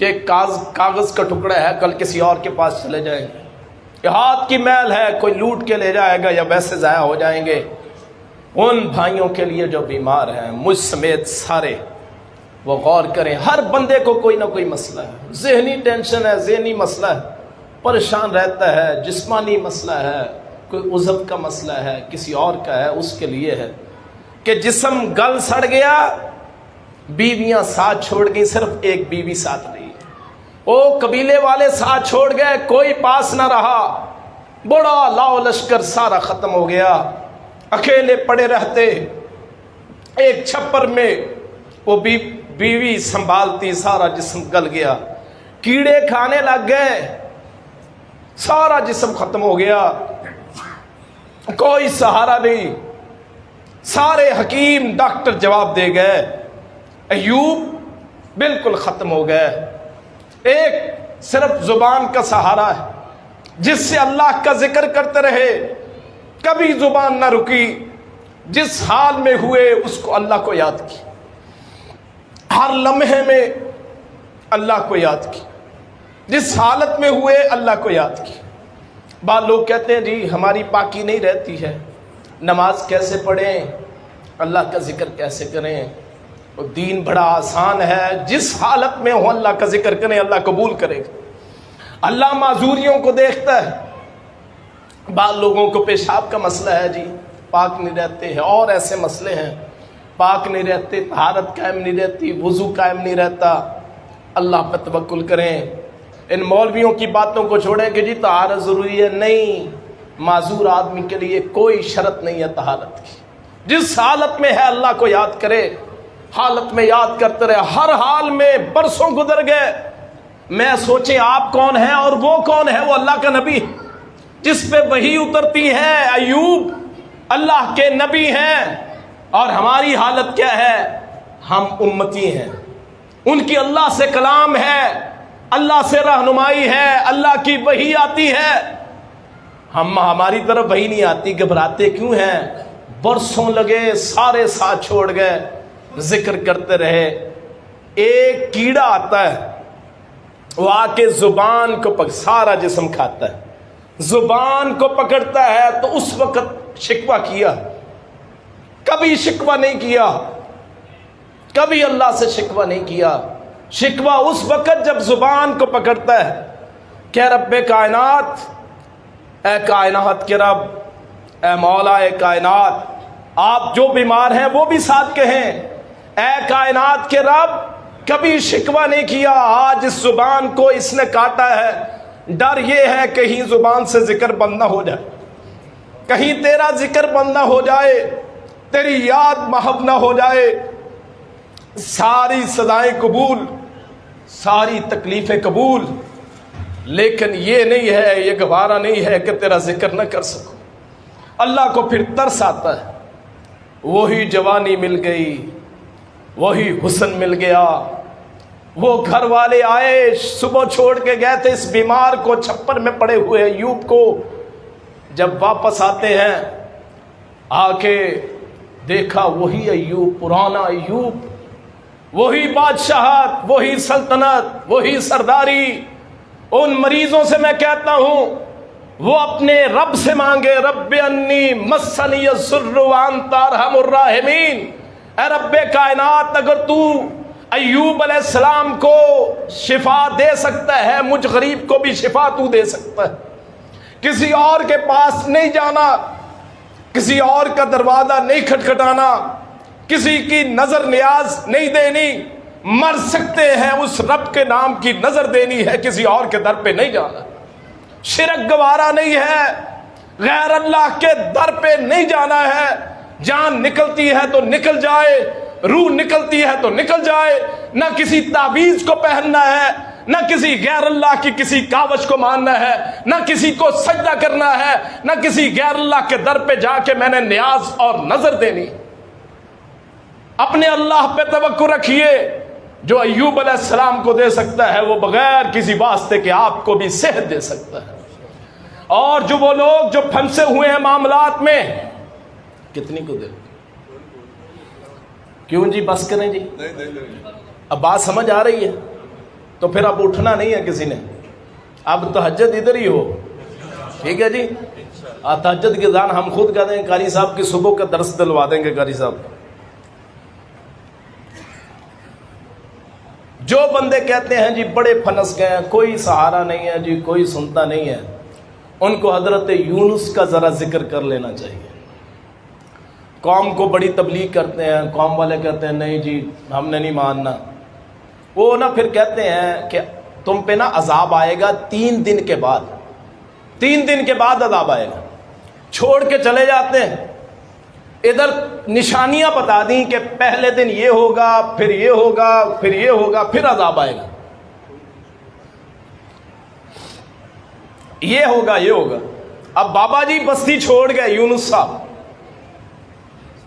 یہ کاغذ کا ٹکڑا ہے، کل کسی اور کے پاس چلے جائیں گے، یہ ہاتھ کی میل ہے، کوئی لوٹ کے لے جائے گا یا ویسے ضائع ہو جائیں گے۔ ان بھائیوں کے لیے جو بیمار ہیں، مجھ سمیت سارے، وہ غور کریں۔ ہر بندے کو کوئی نہ کوئی مسئلہ ہے، ذہنی ٹینشن ہے، ذہنی مسئلہ ہے، پریشان رہتا ہے، جسمانی مسئلہ ہے، کوئی عضو کا مسئلہ ہے، کسی اور کا ہے، اس کے لیے ہے کہ جسم گل سڑ گیا، بیویاں ساتھ چھوڑ گئی، صرف ایک بیوی ساتھ رہی، وہ قبیلے والے ساتھ چھوڑ گئے، کوئی پاس نہ رہا، بڑا لاؤ لشکر سارا ختم ہو گیا، اکیلے پڑے رہتے ایک چھپر میں، وہ بیوی سنبھالتی، سارا جسم گل گیا، کیڑے کھانے لگ گئے، سارا جسم ختم ہو گیا، کوئی سہارا نہیں، سارے حکیم ڈاکٹر جواب دے گئے، ایوب بالکل ختم ہو گئے، ایک صرف زبان کا سہارا ہے جس سے اللہ کا ذکر کرتے رہے، کبھی زبان نہ رکی، جس حال میں ہوئے اس کو اللہ کو یاد کی، ہر لمحے میں اللہ کو یاد کی، جس حالت میں ہوئے اللہ کو یاد کی۔ بعض لوگ کہتے ہیں جی ہماری پاکی نہیں رہتی ہے، نماز کیسے پڑھیں، اللہ کا ذکر کیسے کریں؟ وہ دین بڑا آسان ہے، جس حالت میں ہو اللہ کا ذکر کریں، اللہ قبول کرے گا۔ اللہ معذوریوں کو دیکھتا ہے۔ بعض لوگوں کو پیشاب کا مسئلہ ہے جی، پاک نہیں رہتے ہیں، اور ایسے مسئلے ہیں، پاک نہیں رہتے، طہارت قائم نہیں رہتی، وضو قائم نہیں رہتا۔ اللہ پہ توکل کریں، ان مولویوں کی باتوں کو چھوڑیں کہ جی طہارت ضروری ہے، نہیں، معذور آدمی کے لیے کوئی شرط نہیں ہے طہارت کی، جس حالت میں ہے اللہ کو یاد کرے، حالت میں یاد کرتے رہے، ہر حال میں۔ برسوں گزر گئے، میں سوچیں آپ کون ہیں اور وہ کون ہے؟ وہ اللہ کا نبی جس پہ وحی اترتی ہے، ایوب اللہ کے نبی ہیں، اور ہماری حالت کیا ہے؟ ہم امتی ہیں، ان کی اللہ سے کلام ہے، اللہ سے رہنمائی ہے، اللہ کی وحی آتی ہے، ہماری طرف وحی نہیں آتی، گھبراتے کیوں ہیں؟ برسوں لگے، سارے ساتھ چھوڑ گئے، ذکر کرتے رہے۔ ایک کیڑا آتا ہے، وہ آ کے زبان کو سارا جسم کھاتا ہے، زبان کو پکڑتا ہے، تو اس وقت شکوہ کیا، کبھی شکوہ نہیں کیا، کبھی اللہ سے شکوہ نہیں کیا۔ شکوہ اس وقت جب زبان کو پکڑتا ہے کہ رب کائنات، اے کائنات کے رب، اے مولا اے کائنات، آپ جو بیمار ہیں وہ بھی ساتھ کہیں، اے کائنات کے رب، کبھی شکوہ نہیں کیا، آج اس زبان کو اس نے کاٹا ہے، ڈر یہ ہے کہیں زبان سے ذکر بند نہ ہو جائے، کہیں تیرا ذکر بند نہ ہو جائے، تیری یاد محو نہ ہو جائے۔ ساری سزائیں قبول، ساری تکلیفیں قبول، لیکن یہ نہیں ہے، یہ گوارا نہیں ہے کہ تیرا ذکر نہ کر سکوں۔ اللہ کو پھر ترس آتا ہے، وہی جوانی مل گئی، وہی حسن مل گیا، وہ گھر والے آئے، صبح چھوڑ کے گئے تھے اس بیمار کو، چھپر میں پڑے ہوئے ایوب کو، جب واپس آتے ہیں، آ کے دیکھا وہی ایوب، پرانا ایوب، وہی بادشاہت، وہی سلطنت، وہی سرداری۔ ان مریضوں سے میں کہتا ہوں وہ اپنے رب سے مانگے، رب انی مسنی الضر وانت ارحم الراحمین، اے رب کائنات، اگر تو ایوب علیہ السلام کو شفا دے سکتا ہے، مجھ غریب کو بھی شفا تو دے سکتا ہے۔ کسی اور کے پاس نہیں جانا، کسی اور کا دروازہ نہیں کھٹکھٹانا، کسی کی نظر نیاز نہیں دینی، مر سکتے ہیں اس رب کے نام کی نظر دینی ہے، کسی اور کے در پہ نہیں جانا۔ شرک گوارا نہیں ہے، غیر اللہ کے در پہ نہیں جانا ہے، جان نکلتی ہے تو نکل جائے، روح نکلتی ہے تو نکل جائے، نہ کسی تعویذ کو پہننا ہے، نہ کسی غیر اللہ کی کسی کاوش کو ماننا ہے، نہ کسی کو سجدہ کرنا ہے، نہ کسی غیر اللہ کے در پہ جا کے میں نے نیاز اور نظر دینی۔ اپنے اللہ پہ توکل رکھیے، جو ایوب علیہ السلام کو دے سکتا ہے وہ بغیر کسی واسطے کے آپ کو بھی صحت دے سکتا ہے۔ اور جو وہ لوگ جو پھنسے ہوئے ہیں معاملات میں، کتنی کو دے؟ کیوں جی بس کریں جی؟ اب بات سمجھ آ رہی ہے؟ تو پھر اب اٹھنا نہیں ہے کسی نے, اب تہجد ادھر ہی ہو. ٹھیک ہے جی, تہجد کے دان ہم خود کہتے ہیں, قاری صاحب کی صبح کا درس دلوا دیں گے. قاری صاحب جو بندے کہتے ہیں جی بڑے پھنس گئے ہیں, کوئی سہارا نہیں ہے جی, کوئی سنتا نہیں ہے, ان کو حضرت یونس کا ذرا ذکر کر لینا چاہیے. قوم کو بڑی تبلیغ کرتے ہیں, قوم والے کہتے ہیں نہیں جی ہم نے نہیں ماننا. وہ نا پھر کہتے ہیں کہ تم پہ نا عذاب آئے گا 3 دن کے بعد, 3 دن کے بعد عذاب آئے گا. چھوڑ کے چلے جاتے ہیں. ادھر نشانیاں بتا دیں کہ پہلے دن یہ ہوگا, پھر یہ ہوگا, پھر یہ ہوگا, پھر عذاب آئے گا, یہ ہوگا, یہ ہوگا. اب بابا جی بستی چھوڑ گئے, یونس صاحب,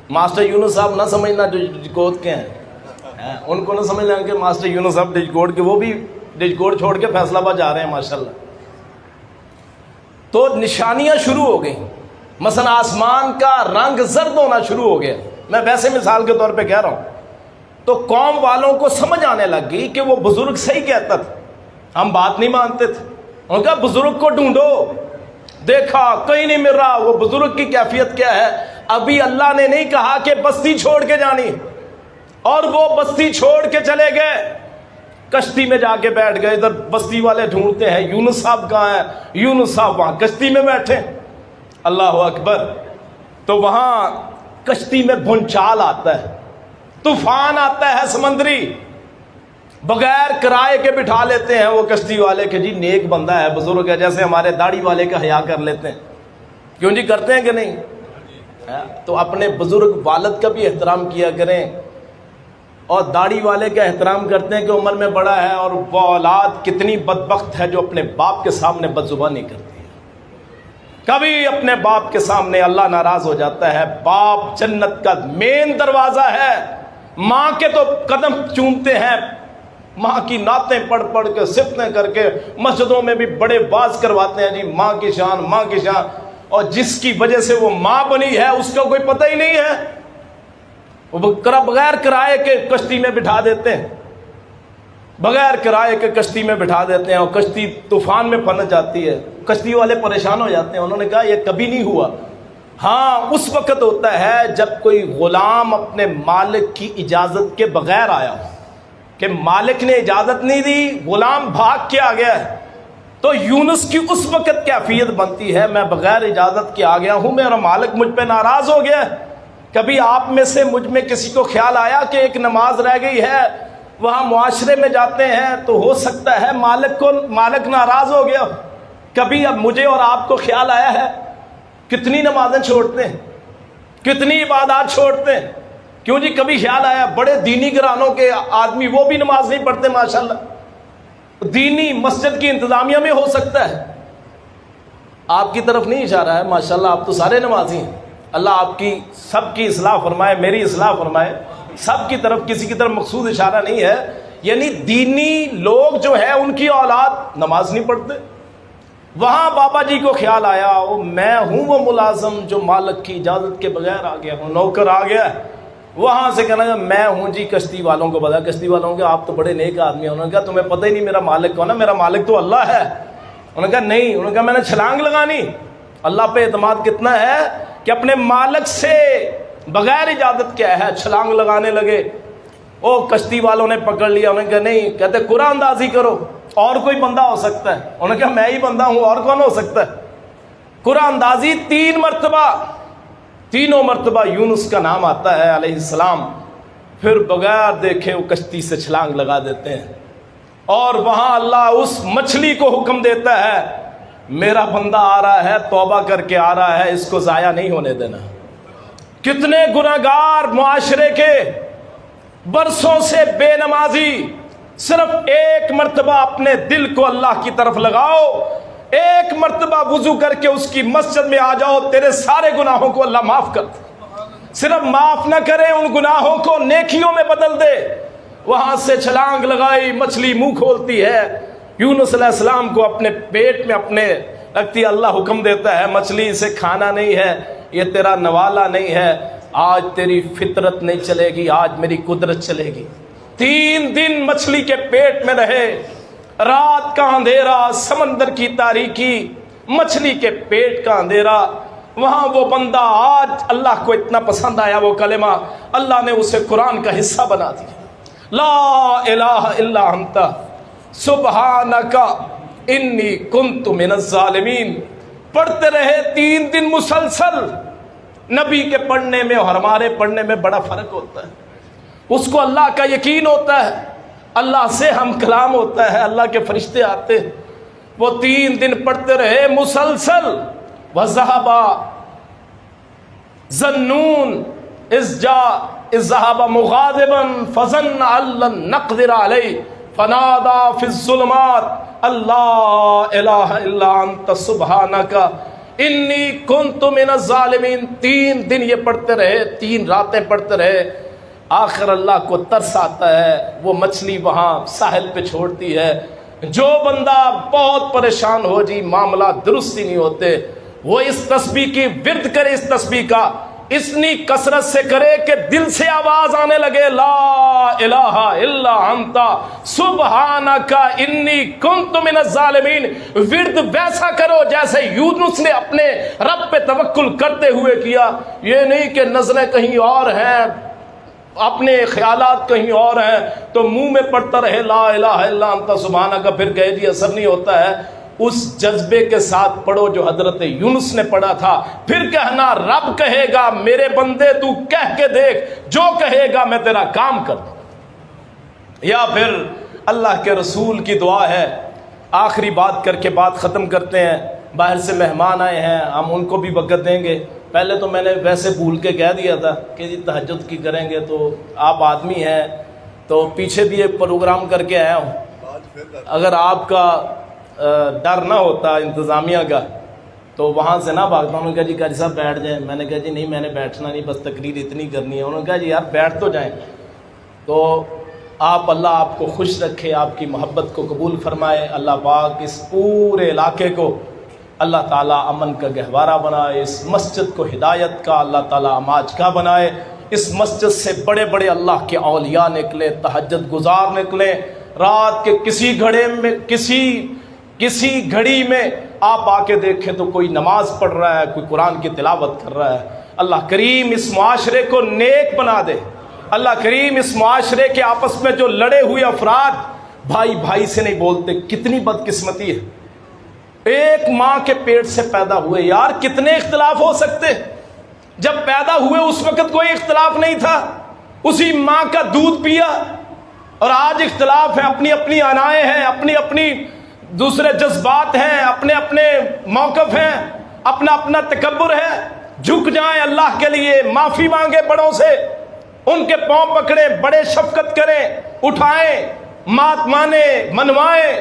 ماسٹر یونس صاحب نہ سمجھنا جو ڈجکوٹ کے ہیں, ان کو نہ سمجھنا کہ ماسٹر یونس صاحب ڈجکوٹ کے, وہ بھی ڈجکوٹ چھوڑ کے فیصلہ آباد جا رہے ہیں ماشاءاللہ. تو نشانیاں شروع ہو گئی. مثلا آسمان کا رنگ زرد ہونا شروع ہو گیا, میں ویسے مثال کے طور پہ کہہ رہا ہوں. تو قوم والوں کو سمجھ آنے لگ گئی کہ وہ بزرگ صحیح کہتا تھا, ہم بات نہیں مانتے تھے. انہوں نے کہا بزرگ کو ڈھونڈو, دیکھا کہیں نہیں مل رہا. وہ بزرگ کی کیفیت کیا ہے؟ ابھی اللہ نے نہیں کہا کہ بستی چھوڑ کے جانی, اور وہ بستی چھوڑ کے چلے گئے, کشتی میں جا کے بیٹھ گئے. ادھر بستی والے ڈھونڈتے ہیں یونس صاحب کہاں ہیں, یونس صاحب وہاں کشتی میں بیٹھے. اللہ اکبر. تو وہاں کشتی میں بھونچال آتا ہے, طوفان آتا ہے سمندری, بغیر کرائے کے بٹھا لیتے ہیں وہ کشتی والے کہ جی نیک بندہ ہے, بزرگ ہے, جیسے ہمارے داڑھی والے کا حیا کر لیتے ہیں. کیوں جی کرتے ہیں کہ نہیں؟ تو اپنے بزرگ والد کا بھی احترام کیا کریں, اور داڑھی والے کا احترام کرتے ہیں کہ عمر میں بڑا ہے, اور وہ اولاد کتنی بدبخت ہے جو اپنے باپ کے سامنے بدزبانی کرتی ہے. کبھی اپنے باپ کے سامنے اللہ ناراض ہو جاتا ہے. باپ جنت کا مین دروازہ ہے. ماں کے تو قدم چومتے ہیں, ماں کی نعتیں پڑھ پڑھ کے, صفتیں کر کے, مسجدوں میں بھی بڑے باز کرواتے ہیں جی ماں کی شان, ماں کی شان. اور جس کی وجہ سے وہ ماں بنی ہے اس کا کوئی پتہ ہی نہیں ہے, وہ بغیر کرائے کے کشتی میں بٹھا دیتے ہیں, بغیر کرائے کے کشتی میں بٹھا دیتے ہیں, اور کشتی طوفان میں پھنس جاتی ہے. کشتی والے پریشان ہو جاتے ہیں. انہوں نے کہا یہ کبھی نہیں ہوا. ہاں اس وقت ہوتا ہے جب کوئی غلام اپنے مالک کی اجازت کے بغیر آیا ہو, کہ مالک نے اجازت نہیں دی, غلام بھاگ کے آ گیا ہے. تو یونس کی اس وقت کیفیت بنتی ہے, میں بغیر اجازت کے آ گیا ہوں, میرا مالک مجھ پہ ناراض ہو گیا. کبھی آپ میں سے مجھ میں کسی کو خیال آیا کہ ایک نماز رہ گئی ہے, وہاں معاشرے میں جاتے ہیں تو ہو سکتا ہے مالک ناراض ہو گیا. کبھی اب مجھے اور آپ کو خیال آیا ہے؟ کتنی نمازیں چھوڑتے ہیں, کتنی عبادات چھوڑتے ہیں. کیوں جی کبھی خیال آیا؟ بڑے دینی گھرانوں کے آدمی وہ بھی نماز نہیں پڑھتے ماشاءاللہ. دینی مسجد کی انتظامیہ میں ہو سکتا ہے. آپ کی طرف نہیں اشارہ ہے, ماشاءاللہ آپ تو سارے نمازی ہیں. اللہ آپ کی سب کی اصلاح فرمائے, میری اصلاح فرمائے. سب کی طرف, کسی کی طرف مقصود اشارہ نہیں ہے. یعنی دینی لوگ جو ہے ان کی اولاد نماز نہیں پڑھتے. وہاں بابا جی کو خیال آیا میں ہوں وہ ملازم جو مالک کی اجازت کے بغیر آ گیا ہوں, نوکر آ گیا. وہاں سے کہنا میں ہوں جی کشتی والوں کو بتا, کشتی والوں کے آپ تو بڑے نیک آدمی ہیں. انہوں نے کہا تمہیں پتہ ہی نہیں میرا مالک کون ہے, میرا مالک تو اللہ ہے. انہوں نے کہا نہیں. انہوں نے کہا میں نے چھلانگ لگانی. اللہ پہ اعتماد کتنا ہے کہ اپنے مالک سے بغیر اجازت کیا ہے چھلانگ لگانے لگے. او کشتی والوں نے پکڑ لیا. انہوں نے کہا نہیں, کہتے قرآن اندازی کرو, اور کوئی بندہ ہو سکتا ہے. انہوں نے کہا میں ہی بندہ ہوں, اور کون ہو سکتا ہے. قرآن اندازی 3 مرتبہ, تینوں مرتبہ یونس کا نام آتا ہے علیہ السلام. پھر بغیر دیکھے وہ کشتی سے چھلانگ لگا دیتے ہیں, اور وہاں اللہ اس مچھلی کو حکم دیتا ہے میرا بندہ آ رہا ہے, توبہ کر کے آ رہا ہے, اس کو ضائع نہیں ہونے دینا. کتنے گناہگار معاشرے کے, برسوں سے بے نمازی, صرف ایک مرتبہ اپنے دل کو اللہ کی طرف لگاؤ, ایک مرتبہ وضو کر کے اس کی مسجد میں آ جاؤ, تیرے سارے گناہوں کو اللہ معاف کر دے. صرف معاف نہ کرے, ان گناہوں کو نیکیوں میں بدل دے. وہاں سے چھلانگ لگائی, مچھلی منہ کھولتی ہے, یونس علیہ السلام کو اپنے پیٹ میں اپنے رکھتی. اللہ حکم دیتا ہے مچھلی اسے کھانا نہیں ہے, یہ تیرا نوالا نہیں ہے, آج تیری فطرت نہیں چلے گی, آج میری قدرت چلے گی. 3 دن مچھلی کے پیٹ میں رہے, رات کا اندھیرا، سمندر کی تاریکی، مچھلی کے پیٹ کا اندھیرا، وہاں وہ بندہ آج اللہ کو اتنا پسند آیا وہ کلمہ، اللہ نے اسے قرآن کا حصہ بنا دیا. لا الہ الا انت سبحانک انی کنت من الظالمین. پڑھتے رہے 3 دن مسلسل. نبی کے پڑھنے میں اور ہمارے پڑھنے میں بڑا فرق ہوتا ہے. اس کو اللہ کا یقین ہوتا ہے، اللہ سے ہم کلام ہوتا ہے، اللہ کے فرشتے آتے ہیں. وہ 3 دن پڑھتے رہے مسلسل. وَذَهَبَ ظَنُّونَ إِذْ ذَهَبَ مُغَاضِبًا فَظَنَّ أَن لَّن نَّقْدِرَ عَلَيْهِ فَنَادَىٰ فِي الظُّلُمَاتِ اللَّا إِلَٰهَ إِلَّا أَنتَ سُبْحَانَكَ إِنِّي كُنتُ مِنَ الظَّالِمِينَ. 3 دن یہ پڑھتے رہے، 3 راتیں پڑھتے رہے. آخر اللہ کو ترس آتا ہے، وہ مچھلی وہاں ساحل پہ چھوڑتی ہے. جو بندہ بہت پریشان ہو جی، معاملات درست ہی نہیں ہوتے، وہ اس تسبیح کی ورد کرے. اس تسبیح کا اتنی کثرت سے کرے کہ دل سے آواز آنے لگے لا الہ الا انت سبحانک انی کنت من الظالمین. ورد ویسا کرو جیسے یونس نے اپنے رب پہ توکل کرتے ہوئے کیا. یہ نہیں کہ نظریں کہیں اور ہیں، اپنے خیالات کہیں اور ہیں تو منہ میں پڑھتا رہے لا الہ الا انت سبحانک، پھر کہہ دی اثر نہیں ہوتا ہے. اس جذبے کے ساتھ پڑھو جو حضرت یونس نے پڑھا تھا. پھر کہنا رب کہے گا میرے بندے تو کہہ کے دیکھ، جو کہے گا میں تیرا کام کر دوں. یا پھر اللہ کے رسول کی دعا ہے. آخری بات کر کے بات ختم کرتے ہیں. باہر سے مہمان آئے ہیں، ہم ان کو بھی وقت دیں گے. پہلے تو میں نے ویسے بھول کے کہہ دیا تھا کہ جی تہجد کی کریں گے، تو آپ آدمی ہیں تو پیچھے بھی ایک پروگرام کر کے آیا ہوں. اگر آپ کا ڈر نہ ہوتا انتظامیہ کا تو وہاں سے نہ بھاگتا. انہوں نے کہا جی قاری صاحب بیٹھ جائیں. میں نے کہا جی نہیں، میں نے بیٹھنا نہیں، بس تقریر اتنی کرنی ہے. انہوں نے کہا جی یار بیٹھ تو جائیں. تو آپ اللہ آپ کو خوش رکھے، آپ کی محبت کو قبول فرمائے. اللہ پاک اس پورے علاقے کو اللہ تعالیٰ امن کا گہوارہ بنائے. اس مسجد کو ہدایت کا اللہ تعالیٰ اماج کا بنائے. اس مسجد سے بڑے بڑے اللہ کے اولیاء نکلے، تہجد گزار نکلے. رات کے کسی گھڑے میں کسی گھڑی میں آپ آ کے دیکھیں تو کوئی نماز پڑھ رہا ہے، کوئی قرآن کی تلاوت کر رہا ہے. اللہ کریم اس معاشرے کو نیک بنا دے. اللہ کریم اس معاشرے کے آپس میں جو لڑے ہوئے افراد بھائی بھائی سے نہیں بولتے، کتنی بدقسمتی ہے. ایک ماں کے پیٹ سے پیدا ہوئے، یار کتنے اختلاف ہو سکتے. جب پیدا ہوئے اس وقت کوئی اختلاف نہیں تھا، اسی ماں کا دودھ پیا، اور آج اختلاف ہے. اپنی اپنی انائیں ہیں، اپنی اپنی دوسرے جذبات ہیں، اپنے اپنے موقف ہیں، اپنا اپنا تکبر ہے. جھک جائیں اللہ کے لیے، معافی مانگے بڑوں سے، ان کے پاؤں پکڑیں، بڑے شفقت کریں، اٹھائیں، مات مانے، منوائیں.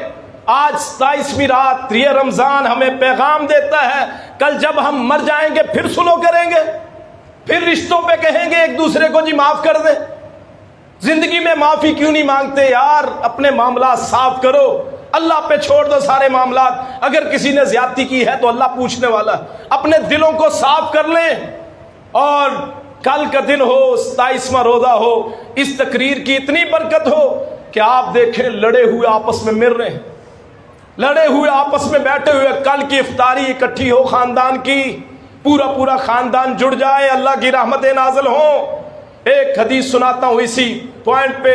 آج 27ویں رات یہ رمضان ہمیں پیغام دیتا ہے کل جب ہم مر جائیں گے پھر سلو کریں گے، پھر رشتوں پہ کہیں گے ایک دوسرے کو جی معاف کر دیں. زندگی میں معافی کیوں نہیں مانگتے یار؟ اپنے معاملات صاف کرو، اللہ پہ چھوڑ دو سارے معاملات. اگر کسی نے زیادتی کی ہے تو اللہ پوچھنے والا. اپنے دلوں کو صاف کر لیں. اور کل کا دن ہو، 27واں روزہ ہو، اس تقریر کی اتنی برکت ہو کہ آپ دیکھیں لڑے ہوئے آپس میں مل رہے ہیں، لڑے ہوئے آپس میں بیٹھے ہوئے. کل کی افطاری اکٹھی ہو خاندان کی، پورا خاندان جڑ جائے، اللہ کی رحمتیں نازل ہوں. ایک حدیث سناتا ہوں اسی پوائنٹ پہ،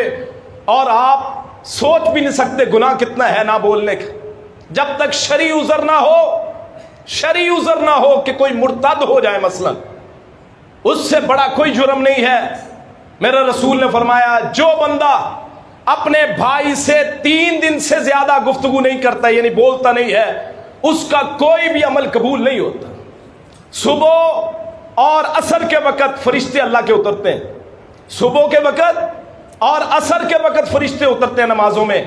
اور آپ سوچ بھی نہیں سکتے گناہ کتنا ہے نہ بولنے کا. جب تک شرعی عذر نہ ہو کہ کوئی مرتد ہو جائے مثلا، اس سے بڑا کوئی جرم نہیں ہے. میرے رسول نے فرمایا جو بندہ اپنے بھائی سے 3 دن سے زیادہ گفتگو نہیں کرتا، یعنی بولتا نہیں ہے، اس کا کوئی بھی عمل قبول نہیں ہوتا. صبح اور عصر کے وقت فرشتے اللہ کے اترتے ہیں. صبح کے وقت اور عصر کے وقت فرشتے اترتے ہیں نمازوں میں،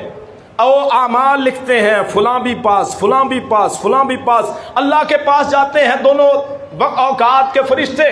اور اعمال لکھتے ہیں. فلاں بھی پاس، فلاں بھی پاس، فلاں بھی پاس. اللہ کے پاس جاتے ہیں دونوں اوقات کے فرشتے،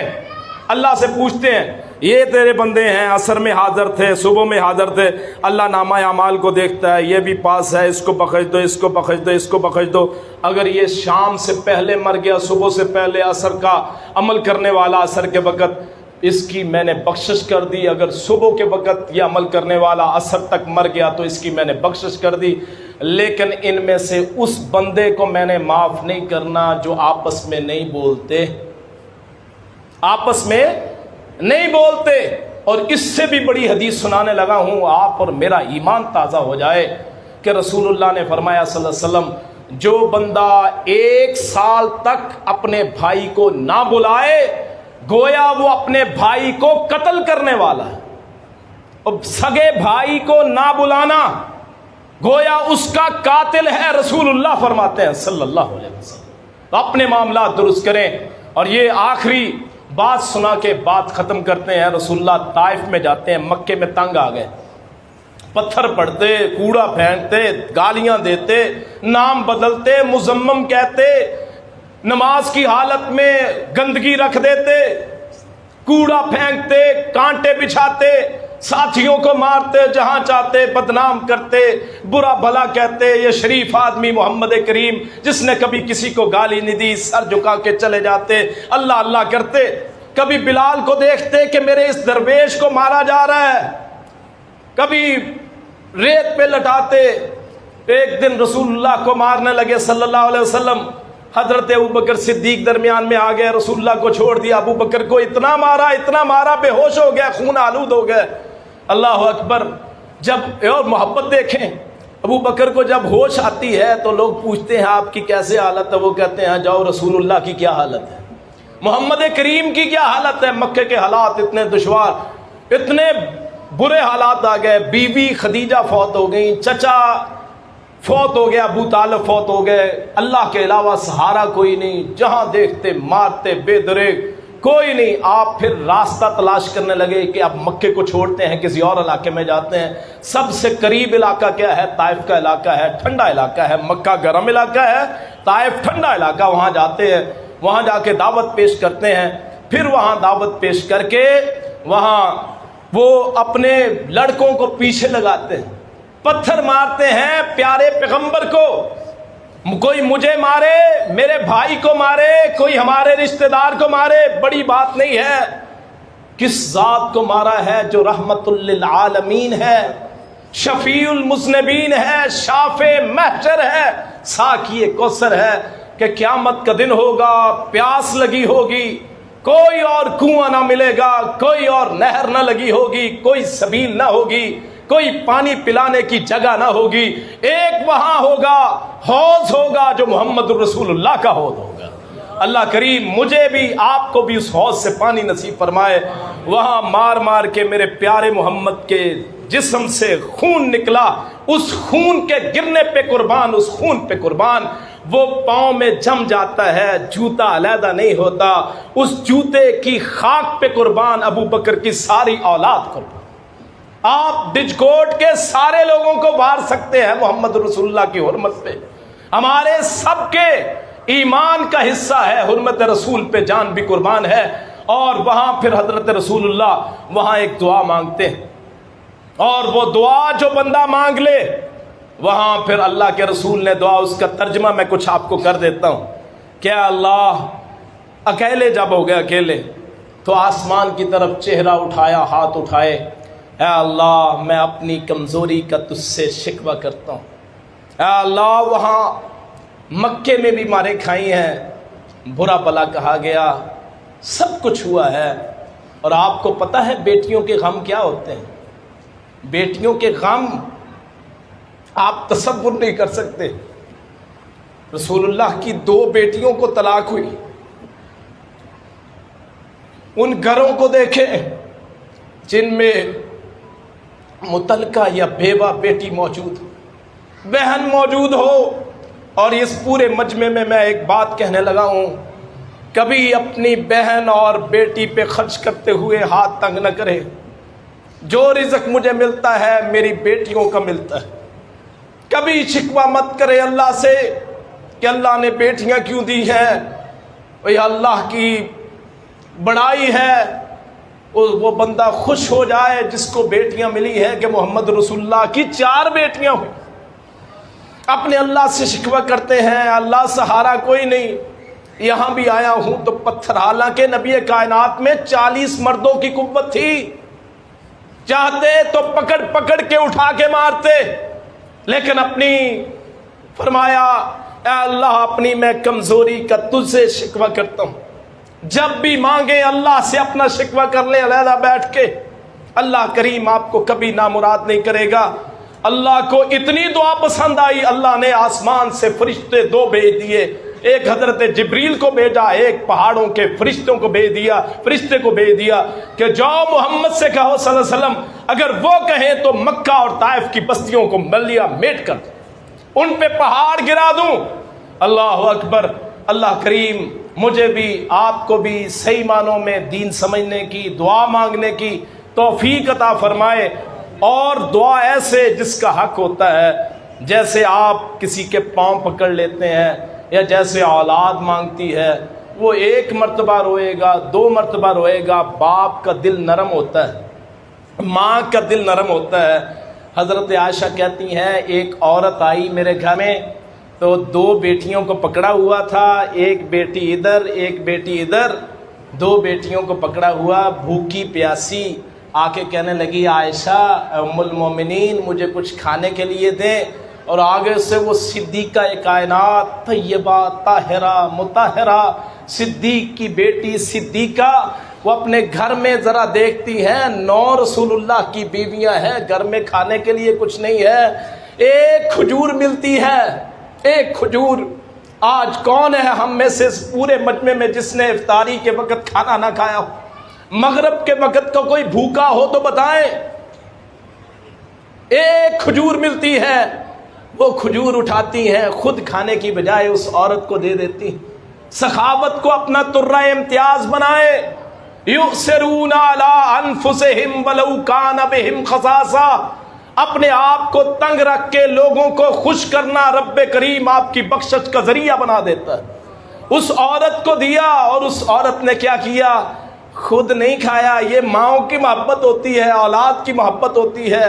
اللہ سے پوچھتے ہیں یہ تیرے بندے ہیں، عصر میں حاضر تھے، صبح میں حاضر تھے. اللہ نامہ اعمال کو دیکھتا ہے، یہ بھی پاس ہے، اس کو بخش دو، اس کو بخش دو، اس کو بخش دو. اگر یہ شام سے پہلے مر گیا، صبح سے پہلے عصر کا عمل کرنے والا عصر کے وقت، اس کی میں نے بخشش کر دی. اگر صبح کے وقت یہ عمل کرنے والا عصر تک مر گیا تو اس کی میں نے بخشش کر دی. لیکن ان میں سے اس بندے کو میں نے معاف نہیں کرنا جو آپس میں نہیں بولتے، آپس میں نہیں بولتے۔ اور اس سے بھی بڑی حدیث سنانے لگا ہوں آپ اور میرا ایمان تازہ ہو جائے کہ رسول اللہ نے فرمایا صلی اللہ علیہ وسلم، جو بندہ 1 سال تک اپنے بھائی کو نہ بلائے گویا وہ اپنے بھائی کو قتل کرنے والا ہے۔ اور سگے بھائی کو نہ بلانا گویا اس کا قاتل ہے، رسول اللہ فرماتے ہیں صلی اللہ علیہ وسلم۔ اپنے معاملات درست کریں۔ اور یہ آخری بات سنا کے بات ختم کرتے ہیں۔ رسول اللہ طائف میں جاتے ہیں، مکے میں تنگ آ گئے، پتھر پڑتے، کوڑا پھینکتے، گالیاں دیتے، نام بدلتے، مزمم کہتے، نماز کی حالت میں گندگی رکھ دیتے، کوڑا پھینکتے، کانٹے بچھاتے، ساتھیوں کو مارتے، جہاں چاہتے بدنام کرتے، برا بھلا کہتے۔ یہ شریف آدمی محمد کریم جس نے کبھی کسی کو گالی نہیں دی، سر جھکا کے چلے جاتے، اللہ اللہ کرتے۔ کبھی بلال کو دیکھتے کہ میرے اس درویش کو مارا جا رہا ہے، کبھی ریت پہ لٹاتے۔ ایک دن رسول اللہ کو مارنے لگے صلی اللہ علیہ وسلم، حضرت ابوبکر صدیق درمیان میں آ گئے، رسول اللہ کو چھوڑ دیا، ابوبکر کو اتنا مارا بے ہوش ہو گیا، خون آلود ہو گئے۔ اللہ اکبر۔ جب اور محبت دیکھیں، ابوبکر کو جب ہوش آتی ہے تو لوگ پوچھتے ہیں آپ کی کیسے حالت ہے، وہ کہتے ہیں جاؤ رسول اللہ کی کیا حالت ہے، محمد کریم کی کیا حالت ہے۔ مکے کے حالات اتنے دشوار، اتنے برے حالات آ گئے، بیوی خدیجہ فوت ہو گئی، چچا فوت ہو گیا، ابو طالب فوت ہو گئے، اللہ کے علاوہ سہارا کوئی نہیں، جہاں دیکھتے مارتے، بے دریغ کوئی نہیں۔ آپ پھر راستہ تلاش کرنے لگے کہ اب مکے کو چھوڑتے ہیں، کسی اور علاقے میں جاتے ہیں۔ سب سے قریب علاقہ کیا ہے؟ طائف کا علاقہ ہے، ٹھنڈا علاقہ ہے۔ مکہ گرم علاقہ ہے، طائف ٹھنڈا علاقہ، وہاں جاتے ہیں، وہاں جا کے دعوت پیش کرتے ہیں۔ پھر وہاں دعوت پیش کر کے وہاں وہ اپنے لڑکوں کو پیچھے لگاتے ہیں، پتھر مارتے ہیں پیارے پیغمبر کو۔ کوئی مجھے مارے، میرے بھائی کو مارے، کوئی ہمارے رشتہ دار کو مارے، بڑی بات نہیں ہے۔ کس ذات کو مارا ہے جو رحمت للعالمین ہے، شفیع المذنبین ہے، شافع محشر ہے، ساقی کوثر ہے، کہ قیامت کا دن ہوگا، پیاس لگی ہوگی، کوئی اور کنواں نہ ملے گا، کوئی اور نہر نہ لگی ہوگی، کوئی سبیل نہ ہوگی، کوئی پانی پلانے کی جگہ نہ ہوگی، ایک وہاں ہوگا، حوض ہوگا جو محمد رسول اللہ کا حوض ہوگا۔ اللہ کریم مجھے بھی آپ کو بھی اس حوض سے پانی نصیب فرمائے۔ وہاں مار مار کے میرے پیارے محمد کے جسم سے خون نکلا، اس خون کے گرنے پہ قربان، اس خون پہ قربان، وہ پاؤں میں جم جاتا ہے، جوتا علیحدہ نہیں ہوتا، اس جوتے کی خاک پہ قربان ابو بکر کی ساری اولاد قربان۔ آپ ڈجکوٹ کے سارے لوگوں کو مار سکتے ہیں محمد رسول اللہ کی حرمت پہ، ہمارے سب کے ایمان کا حصہ ہے، حرمت رسول پہ جان بھی قربان ہے۔ اور وہاں پھر حضرت رسول اللہ وہاں ایک دعا مانگتے ہیں، اور وہ دعا جو بندہ مانگ لے، وہاں پھر اللہ کے رسول نے دعا، اس کا ترجمہ میں کچھ آپ کو کر دیتا ہوں۔ کیا اللہ اکیلے جب ہو گئے اکیلے تو آسمان کی طرف چہرہ اٹھایا، ہاتھ اٹھائے، اے اللہ میں اپنی کمزوری کا تجھ سے شکوہ کرتا ہوں۔ اے اللہ وہاں مکے میں بھی مارے کھائی ہیں، برا بلا کہا گیا، سب کچھ ہوا ہے۔ اور آپ کو پتہ ہے بیٹیوں کے غم کیا ہوتے ہیں؟ بیٹیوں کے غم آپ تصور نہیں کر سکتے۔ رسول اللہ کی 2 بیٹیوں کو طلاق ہوئی، ان گھروں کو دیکھیں جن میں متعلقہ یا بیوہ بیٹی موجود ہو، بہن موجود ہو۔ اور اس پورے مجمع میں میں ایک بات کہنے لگا ہوں، کبھی اپنی بہن اور بیٹی پہ خرچ کرتے ہوئے ہاتھ تنگ نہ کرے۔ جو رزق مجھے ملتا ہے میری بیٹیوں کا ملتا ہے۔ کبھی شکوہ مت کرے اللہ سے کہ اللہ نے بیٹیاں کیوں دی ہیں، یہ اللہ کی بڑائی ہے۔ وہ بندہ خوش ہو جائے جس کو بیٹیاں ملی ہے کہ محمد رسول اللہ کی 4 بیٹیاں ہوئی۔ اپنے اللہ سے شکوہ کرتے ہیں، اللہ سہارا کوئی نہیں، یہاں بھی آیا ہوں تو پتھر۔ حالانکہ نبی کائنات میں 40 مردوں کی قوت تھی، چاہتے تو پکڑ پکڑ کے اٹھا کے مارتے، لیکن اپنی فرمایا اے اللہ اپنی میں کمزوری کا تجھ سے شکوہ کرتا ہوں. جب بھی مانگے اللہ سے اپنا شکوہ کر لے علیحدہ بیٹھ کے, اللہ کریم آپ کو کبھی نامراد نہیں کرے گا. اللہ کو اتنی دعا پسند آئی, اللہ نے آسمان سے فرشتے 2 بھیج دیے. ایک حضرت جبریل کو بھیجا, ایک پہاڑوں کے فرشتوں کو بھیج دیا, فرشتے کو بھیج دیا کہ جاؤ محمد سے کہو صلی اللہ علیہ وسلم اگر وہ کہیں تو مکہ اور طائف کی بستیوں کو ملیا میٹ کر ان پہ پہاڑ گرا دوں. اللہ اکبر. اللہ کریم مجھے بھی آپ کو بھی صحیح معنوں میں دین سمجھنے کی, دعا مانگنے کی توفیق عطا فرمائے. اور دعا ایسے جس کا حق ہوتا ہے, جیسے آپ کسی کے پاؤں پکڑ لیتے ہیں یا جیسے اولاد مانگتی ہے, وہ 1 مرتبہ روئے گا, 2 مرتبہ روئے گا, باپ کا دل نرم ہوتا ہے, ماں کا دل نرم ہوتا ہے. حضرت عائشہ کہتی ہیں ایک عورت آئی میرے گھر میں تو 2 بیٹیوں کو پکڑا ہوا تھا, ایک بیٹی ادھر ایک بیٹی ادھر, 2 بیٹیوں کو پکڑا ہوا, بھوکی پیاسی, آ کے کہنے لگی عائشہ ام المومنین مجھے کچھ کھانے کے لیے دیں. اور آگے سے وہ صدیقہ کائنات طیبہ طاہرہ مطہرہ صدیق کی بیٹی صدیقہ, وہ اپنے گھر میں ذرا دیکھتی ہیں 9 رسول اللہ کی بیویاں ہیں, گھر میں کھانے کے لیے کچھ نہیں ہے, ایک کھجور ملتی ہے, ایک کھجور. آج کون ہے ہم میں سے پورے مجمع میں جس نے افطاری کے وقت کھانا نہ کھایا ہو؟ مغرب کے وقت کو کوئی بھوکا ہو تو بتائیں. ایک کھجور ملتی ہے, وہ کھجور اٹھاتی ہیں, خود کھانے کی بجائے اس عورت کو دے دیتی. سخاوت کو اپنا ترہ امتیاز بنائے. یؤثرون علی انفسہم ولو کان بہم خصاصہ, اپنے آپ کو تنگ رکھ کے لوگوں کو خوش کرنا رب کریم آپ کی بخشش کا ذریعہ بنا دیتا ہے. اس عورت کو دیا اور اس عورت نے کیا کیا, خود نہیں کھایا. یہ ماؤں کی محبت ہوتی ہے, اولاد کی محبت ہوتی ہے.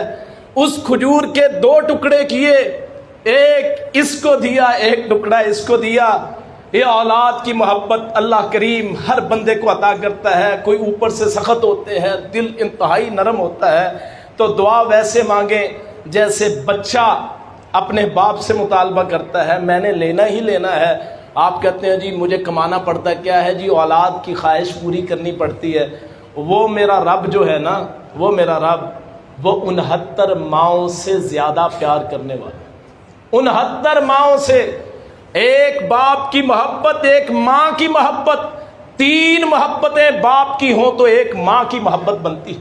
اس کھجور کے 2 ٹکڑے کیے, ایک اس کو دیا, ایک ٹکڑا اس کو دیا. یہ اولاد کی محبت اللہ کریم ہر بندے کو عطا کرتا ہے. کوئی اوپر سے سخت ہوتے ہیں, دل انتہائی نرم ہوتا ہے. تو دعا ویسے مانگیں جیسے بچہ اپنے باپ سے مطالبہ کرتا ہے میں نے لینا ہی لینا ہے. آپ کہتے ہیں جی مجھے کمانا پڑتا کیا ہے, جی اولاد کی خواہش پوری کرنی پڑتی ہے. وہ میرا رب جو ہے نا, وہ میرا رب وہ 69 ماؤں سے زیادہ پیار کرنے والا. 69 ماؤں سے, ایک باپ کی محبت, ایک ماں کی محبت, 3 محبتیں باپ کی ہوں تو ایک ماں کی محبت بنتی.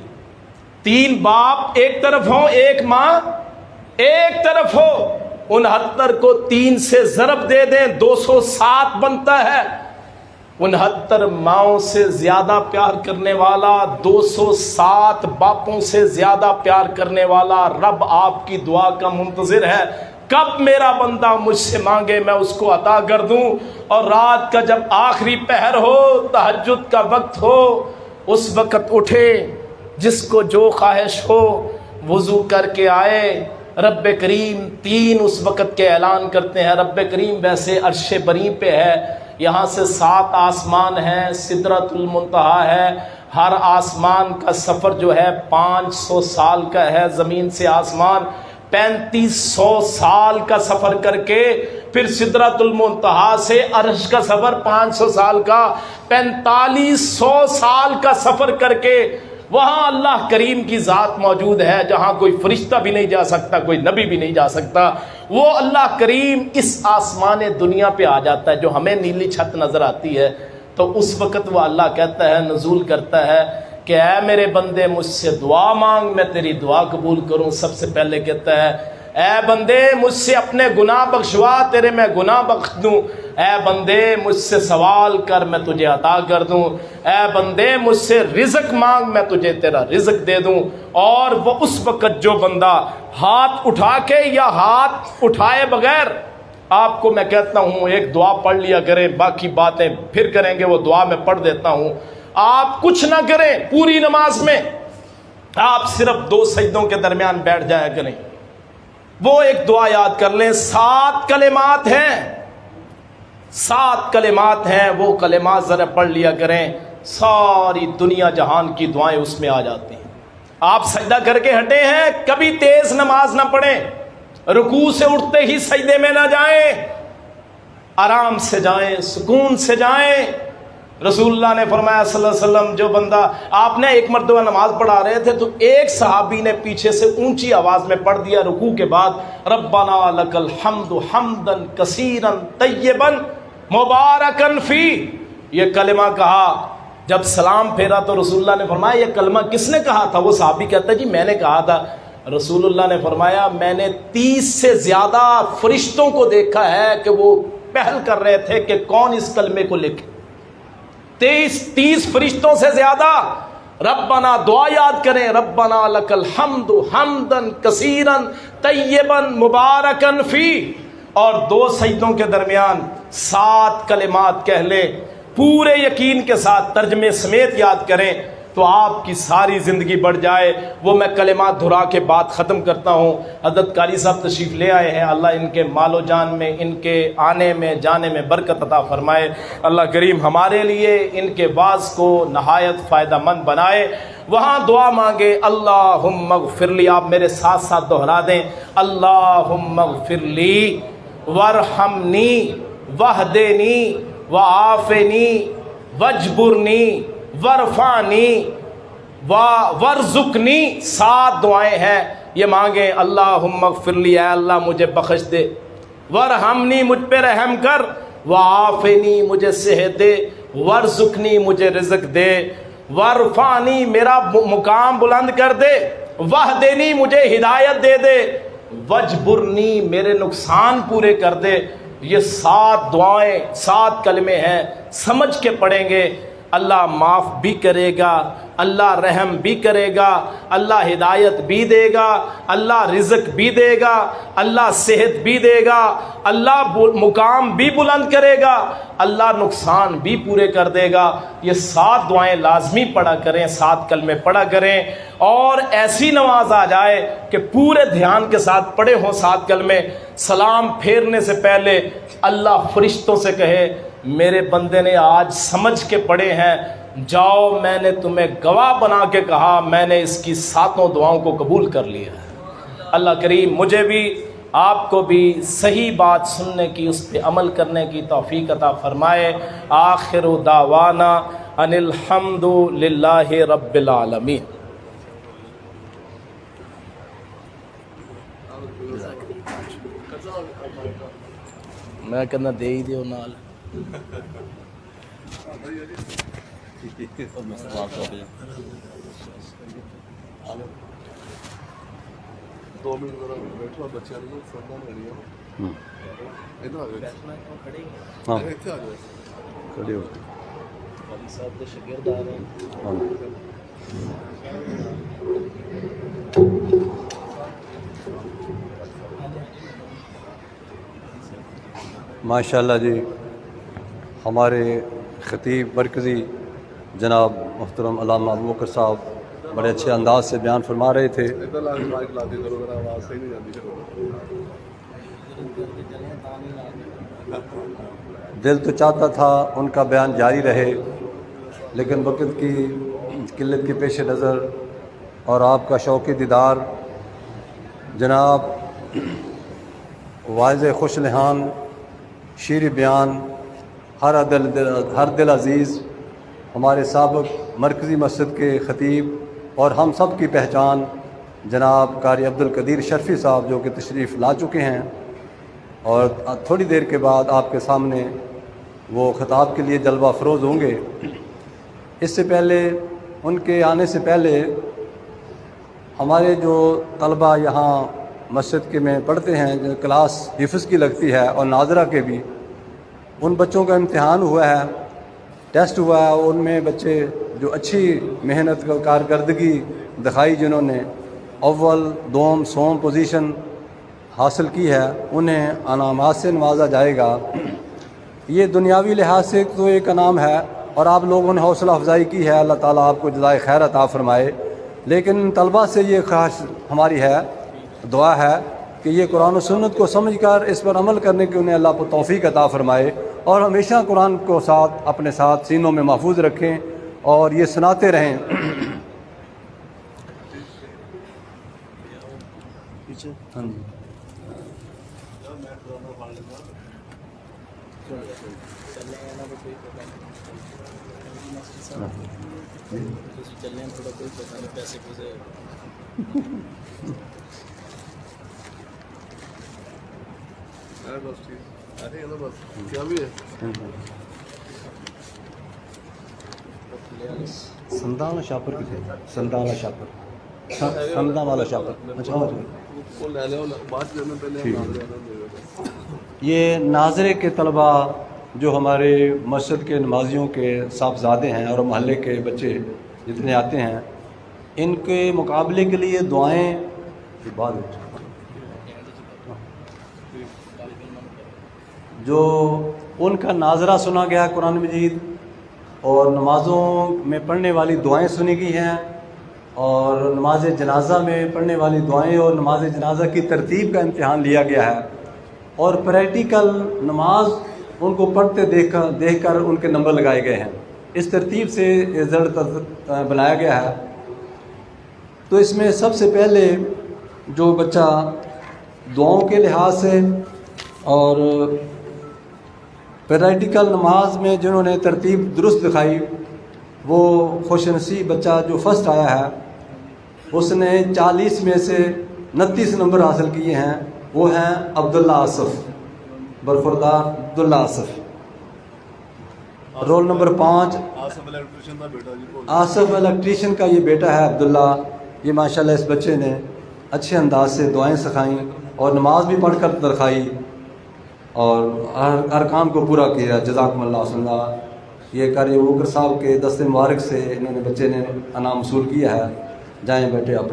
3 باپ ایک طرف ہوں, ایک ماں ایک طرف ہو. 69 کو 3 سے ضرب دے دیں 207 بنتا ہے. 69 ماؤں سے زیادہ پیار کرنے والا, 207 باپوں سے زیادہ پیار کرنے والا رب آپ کی دعا کا منتظر ہے. کب میرا بندہ مجھ سے مانگے میں اس کو عطا کر دوں. اور رات کا جب آخری پہر ہو, تہجد کا وقت ہو, اس وقت اٹھے, جس کو جو خواہش ہو وضو کر کے آئے. رب کریم 3 اس وقت کے اعلان کرتے ہیں. رب کریم ویسے عرش بری پہ ہے, یہاں سے 7 آسمان ہیں, سدرۃ المنتہا ہے. ہر آسمان کا سفر جو ہے 500 سال کا ہے. زمین سے آسمان 3500 سال کا سفر کر کے پھر سدرۃ المنتہا سے عرش کا سفر 500 سال کا, 4500 سال کا سفر کر کے وہاں اللہ کریم کی ذات موجود ہے, جہاں کوئی فرشتہ بھی نہیں جا سکتا, کوئی نبی بھی نہیں جا سکتا. وہ اللہ کریم اس آسمان دنیا پہ آ جاتا ہے جو ہمیں نیلی چھت نظر آتی ہے. تو اس وقت وہ اللہ کہتا ہے, نزول کرتا ہے کہ اے میرے بندے مجھ سے دعا مانگ, میں تیری دعا قبول کروں. سب سے پہلے کہتا ہے اے بندے مجھ سے اپنے گناہ بخشوا, تیرے میں گناہ بخش دوں. اے بندے مجھ سے سوال کر, میں تجھے عطا کر دوں. اے بندے مجھ سے رزق مانگ, میں تجھے تیرا رزق دے دوں. اور وہ اس وقت جو بندہ ہاتھ اٹھا کے یا ہاتھ اٹھائے بغیر, آپ کو میں کہتا ہوں ایک دعا پڑھ لیا کریں, باقی باتیں پھر کریں گے. وہ دعا میں پڑھ دیتا ہوں. آپ کچھ نہ کریں پوری نماز میں, آپ صرف 2 سجدوں کے درمیان بیٹھ جایا کریں. وہ ایک دعا یاد کر لیں. 7 کلمات ہیں, 7 کلمات ہیں. وہ کلمات ذرا پڑھ لیا کریں, ساری دنیا جہان کی دعائیں اس میں آ جاتی ہیں. آپ سجدہ کر کے ہٹے ہیں, کبھی تیز نماز نہ پڑھیں, رکوع سے اٹھتے ہی سجدے میں نہ جائیں، آرام سے جائیں، سکون سے جائیں۔ رسول اللہ نے فرمایا صلی اللہ علیہ وسلم، جو بندہ، آپ نے ایک مرتبہ نماز پڑھا رہے تھے تو ایک صحابی نے پیچھے سے اونچی آواز میں پڑھ دیا رکوع کے بعد، ربنا لک الحمد حمدا کثیرا طیبا مبارکا فی، یہ کلمہ کہا۔ جب سلام پھیرا تو رسول اللہ نے فرمایا یہ کلمہ کس نے کہا تھا؟ وہ صحابی کہتا ہے جی میں نے کہا تھا۔ رسول اللہ نے فرمایا میں نے 30 سے زیادہ فرشتوں کو دیکھا ہے کہ وہ پہل کر رہے تھے کہ کون اس کلمے کو لکھے۔ 30 فرشتوں سے زیادہ ربنا دعا یاد کریں، ربنا لک الحمد حمدا کثیرا طیبا مبارکا فی، اور 2 سجدوں کے درمیان 7 کلمات کہہ لیں، پورے یقین کے ساتھ ترجمے سمیت یاد کریں تو آپ کی ساری زندگی بڑھ جائے۔ وہ میں کلمات دہرا کے بات ختم کرتا ہوں۔ حضرت قاری صاحب تشریف لے آئے ہیں، اللہ ان کے مال و جان میں، ان کے آنے میں جانے میں برکت عطا فرمائے۔ اللہ کریم ہمارے لیے ان کے واعظ کو نہایت فائدہ مند بنائے۔ وہاں دعا مانگے، اللہم اغفر لی، آپ میرے ساتھ ساتھ دہرا دیں، اللہم اغفر لی وارحمنی واہدنی وعافنی واجبرنی ورفعنی ورزقنی۔ 7 دعائیں ہیں، یہ مانگیں، اللہم اغفر لی، اے اللہ مجھے بخش دے، ورحمنی مجھ پہ رحم کر، وعافنی مجھے صحت دے، ورزقنی مجھے رزق دے، ورفعنی میرا مقام بلند کر دے، واہدنی مجھے ہدایت دے دے، وجبرنی میرے نقصان پورے کر دے۔ یہ 7 دعائیں، 7 کلمے ہیں، سمجھ کے پڑھیں گے، اللہ معاف بھی کرے گا، اللہ رحم بھی کرے گا، اللہ ہدایت بھی دے گا، اللہ رزق بھی دے گا، اللہ صحت بھی دے گا، اللہ مقام بھی بلند کرے گا، اللہ نقصان بھی پورے کر دے گا۔ یہ 7 دعائیں لازمی پڑھا کریں، 7 کلمے پڑھا کریں، اور ایسی نماز آ جائے کہ پورے دھیان کے ساتھ پڑھے ہوں 7 کلمے۔ سلام پھیرنے سے پہلے اللہ فرشتوں سے کہے میرے بندے نے آج سمجھ کے پڑھے ہیں، جاؤ میں نے تمہیں گواہ بنا کے کہا میں نے اس کی 7 دعاؤں کو قبول کر لیا ہے۔ اللہ کریم مجھے بھی آپ کو بھی صحیح بات سننے کی، اس پہ عمل کرنے کی توفیق عطا فرمائے۔ آخر دعوانا ان الحمد للہ رب العالمین۔ میں کہنا دے ہی دیو نال۔ دو منٹ ذرا بیٹھو، بچے سردان کری ادھر آ جائے، ہاں اتنے آ جائے، کھڑے ہو۔ قاری صاحب کے شاگرد آ رہے ہیں۔ ماشاءاللہ جی، ہمارے خطیب مرکزی جناب محترم علامہ ابوبکر صاحب بڑے اچھے انداز سے بیان فرما رہے تھے۔ ادھر لا کے مائک لا دیا کرو، ذرا آواز صحیح نہیں جاتی۔ دل تو چاہتا تھا ان کا بیان جاری رہے، لیکن وقت کی قلت کے پیش نظر اور آپ کا شوق دیدار جناب واعظ خوش لحان، شیر بیان، ہر دل عزیز، ہمارے سابق مرکزی مسجد کے خطیب اور ہم سب کی پہچان جناب قاری عبدالقدیر شرفی صاحب جو کہ تشریف لا چکے ہیں، اور تھوڑی دیر کے بعد آپ کے سامنے وہ خطاب کے لیے جلوہ افروز ہوں گے۔ اس سے پہلے، ان کے آنے سے پہلے، ہمارے جو طلبہ یہاں مسجد کے میں پڑھتے ہیں، جو کلاس حفظ کی لگتی ہے اور ناظرہ کے بھی، ان بچوں کا امتحان ہوا ہے، ٹیسٹ ہوا ہے، ان میں بچے جو اچھی محنت کا کارکردگی دکھائی، جنہوں نے اول، دوم، سوم پوزیشن حاصل کی ہے، انہیں انعامات سے نوازا جائے گا۔ یہ دنیاوی لحاظ سے تو ایک انعام ہے، اور آپ لوگوں نے حوصلہ افزائی کی ہے، اللہ تعالیٰ آپ کو جزائے خیر عطا فرمائے۔ لیکن طلبہ سے یہ خواہش ہماری ہے، دعا ہے کہ یہ قرآن و سنت کو سمجھ کر اس پر عمل کرنے کی انہیں اللہ کو توفیق عطا فرمائے، اور ہمیشہ قرآن کو اپنے ساتھ سینوں میں محفوظ رکھیں اور یہ سناتے رہیں۔ چلنے تھوڑا کوئی پتہ نہیں پیسے پوسے بس ٹھیک ارے نا بس کیا بھی ہے سندا والا شاپر کتنے سندا والا شاپر سندا والا شاپر اچھا وہ لے لو بات کرنے پہلے یہ ناظرے کے طلبہ جو ہمارے مسجد کے نمازیوں کے صاحبزادے ہیں اور محلے کے بچے جتنے آتے ہیں ان کے مقابلے کے لیے دعائیں بعد جو ان کا ناظرہ سنا گیا قرآن مجید اور نمازوں میں پڑھنے والی دعائیں سنی گئی ہیں اور نماز جنازہ میں پڑھنے والی دعائیں اور نماز جنازہ کی ترتیب کا امتحان لیا گیا ہے اور پریکٹیکل نماز ان کو پڑھتے دیکھ کر ان کے نمبر لگائے گئے ہیں. اس ترتیب سے رزلٹ بنایا گیا ہے. تو اس میں سب سے پہلے جو بچہ دعاؤں کے لحاظ سے اور پریکٹیکل نماز میں جنہوں نے ترتیب درست دکھائی وہ خوش نصیب بچہ جو فرسٹ آیا ہے اس نے 40 میں سے 29 نمبر حاصل کیے ہیں. وہ ہیں عبداللہ آصف برخوردار Abdullah Asif. Roll number 5 Asif electrician کا یہ بیٹا ہے عبداللہ. یہ ماشاءاللہ اس بچے نے اچھے انداز سے دعائیں سکھائیں اور نماز بھی پڑھ کر دکھائی اور ہر کام کو پورا کیا. جزاکم اللہ سننا. یہ قاری ابوبکر صاحب کے دست مبارک سے انہوں نے بچے نے انعام وصول کیا ہے. جائیں بیٹے آپ.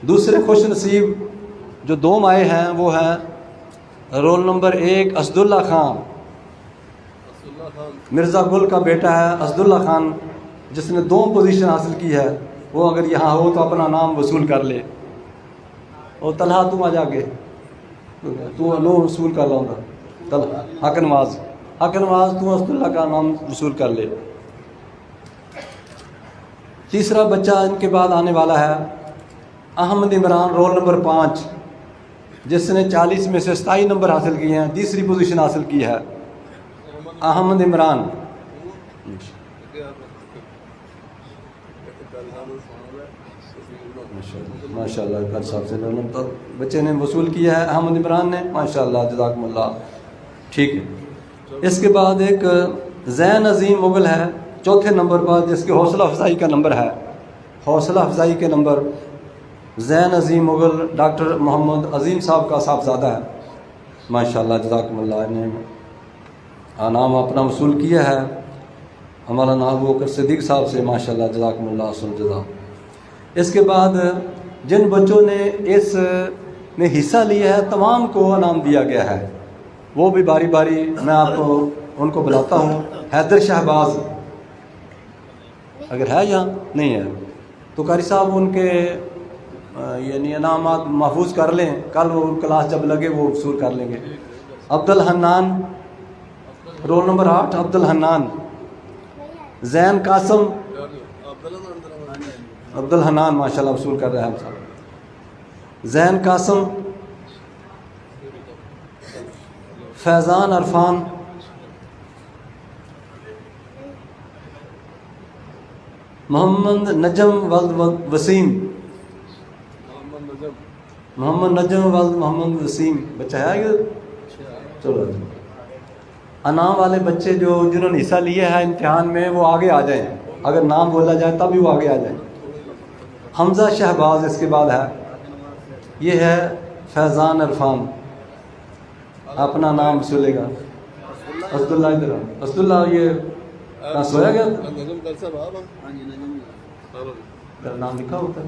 دوسرے خوش نصیب جو 2 آئے ہیں وہ ہیں رول نمبر 1 اسد اللہ خان. مرزا گل کا بیٹا ہے اسد اللہ خان جس نے 2 پوزیشن حاصل کی ہے. وہ اگر یہاں ہو تو اپنا نام وصول کر لے. اور طلحہ تم آ جا کے تو لو وصول کر لاؤں گا. حق نواز تو اسد اللہ کا نام وصول کر لے. تیسرا بچہ ان کے بعد آنے والا ہے احمد عمران رول نمبر 5 جس نے 40 میں سے 27 نمبر حاصل کیے ہیں. تیسری پوزیشن حاصل کی ہے احمد عمران. ماشاء اللہ کل صاحب سے بچے نے وصول کیا ہے احمد عمران نے. ماشاء اللہ جزاکم اللہ. ٹھیک ہے. اس کے بعد ایک زین عظیم مغل ہے 4تھے نمبر پر جس کے حوصلہ افزائی کا نمبر ہے. حوصلہ افزائی کے نمبر زین عظیم مغل ڈاکٹر محمد عظیم صاحب کا صاحبزادہ ہے. ماشاءاللہ جزاکم اللہ. نے انعام اپنا وصول کیا ہے ہمارا نام ابو بکر صدیق صاحب سے. ماشاءاللہ جزاکم اللہ حسن جزا. اس کے بعد جن بچوں نے اس میں حصہ لیا ہے تمام کو انعام دیا گیا ہے. وہ بھی باری باری میں آپ کو ان کو بلاتا ہوں. حیدر شہباز اگر ہے یہاں نہیں ہے تو قاری صاحب ان کے یعنی انعامات محفوظ کر لیں. کل وہ کلاس جب لگے وہ وصول کر لیں گے. عبد الحنان رول نمبر 8 عبد الحنان. زین قاسم عبد الحنان ماشاءاللہ وصول کر رہے ہیں ہم صاحب. زین قاسم فیضان عرفان محمد نجم ولد وسیم. محمد نجم ولد محمد وسیم بچہ ہے یہ. چلو انعام والے بچے جنہوں نے حصہ لیا ہے امتحان میں وہ آگے آ جائیں. اگر نام بولا جائے تب بھی وہ آگے آ جائیں. حمزہ شہباز اس کے بعد ہے. یہ ہے فیضان عرفان. اپنا نام سلے گا. اسد اللہ ادھر اسد اللہ. یہ سویا گیا نام لکھا ہوتا ہے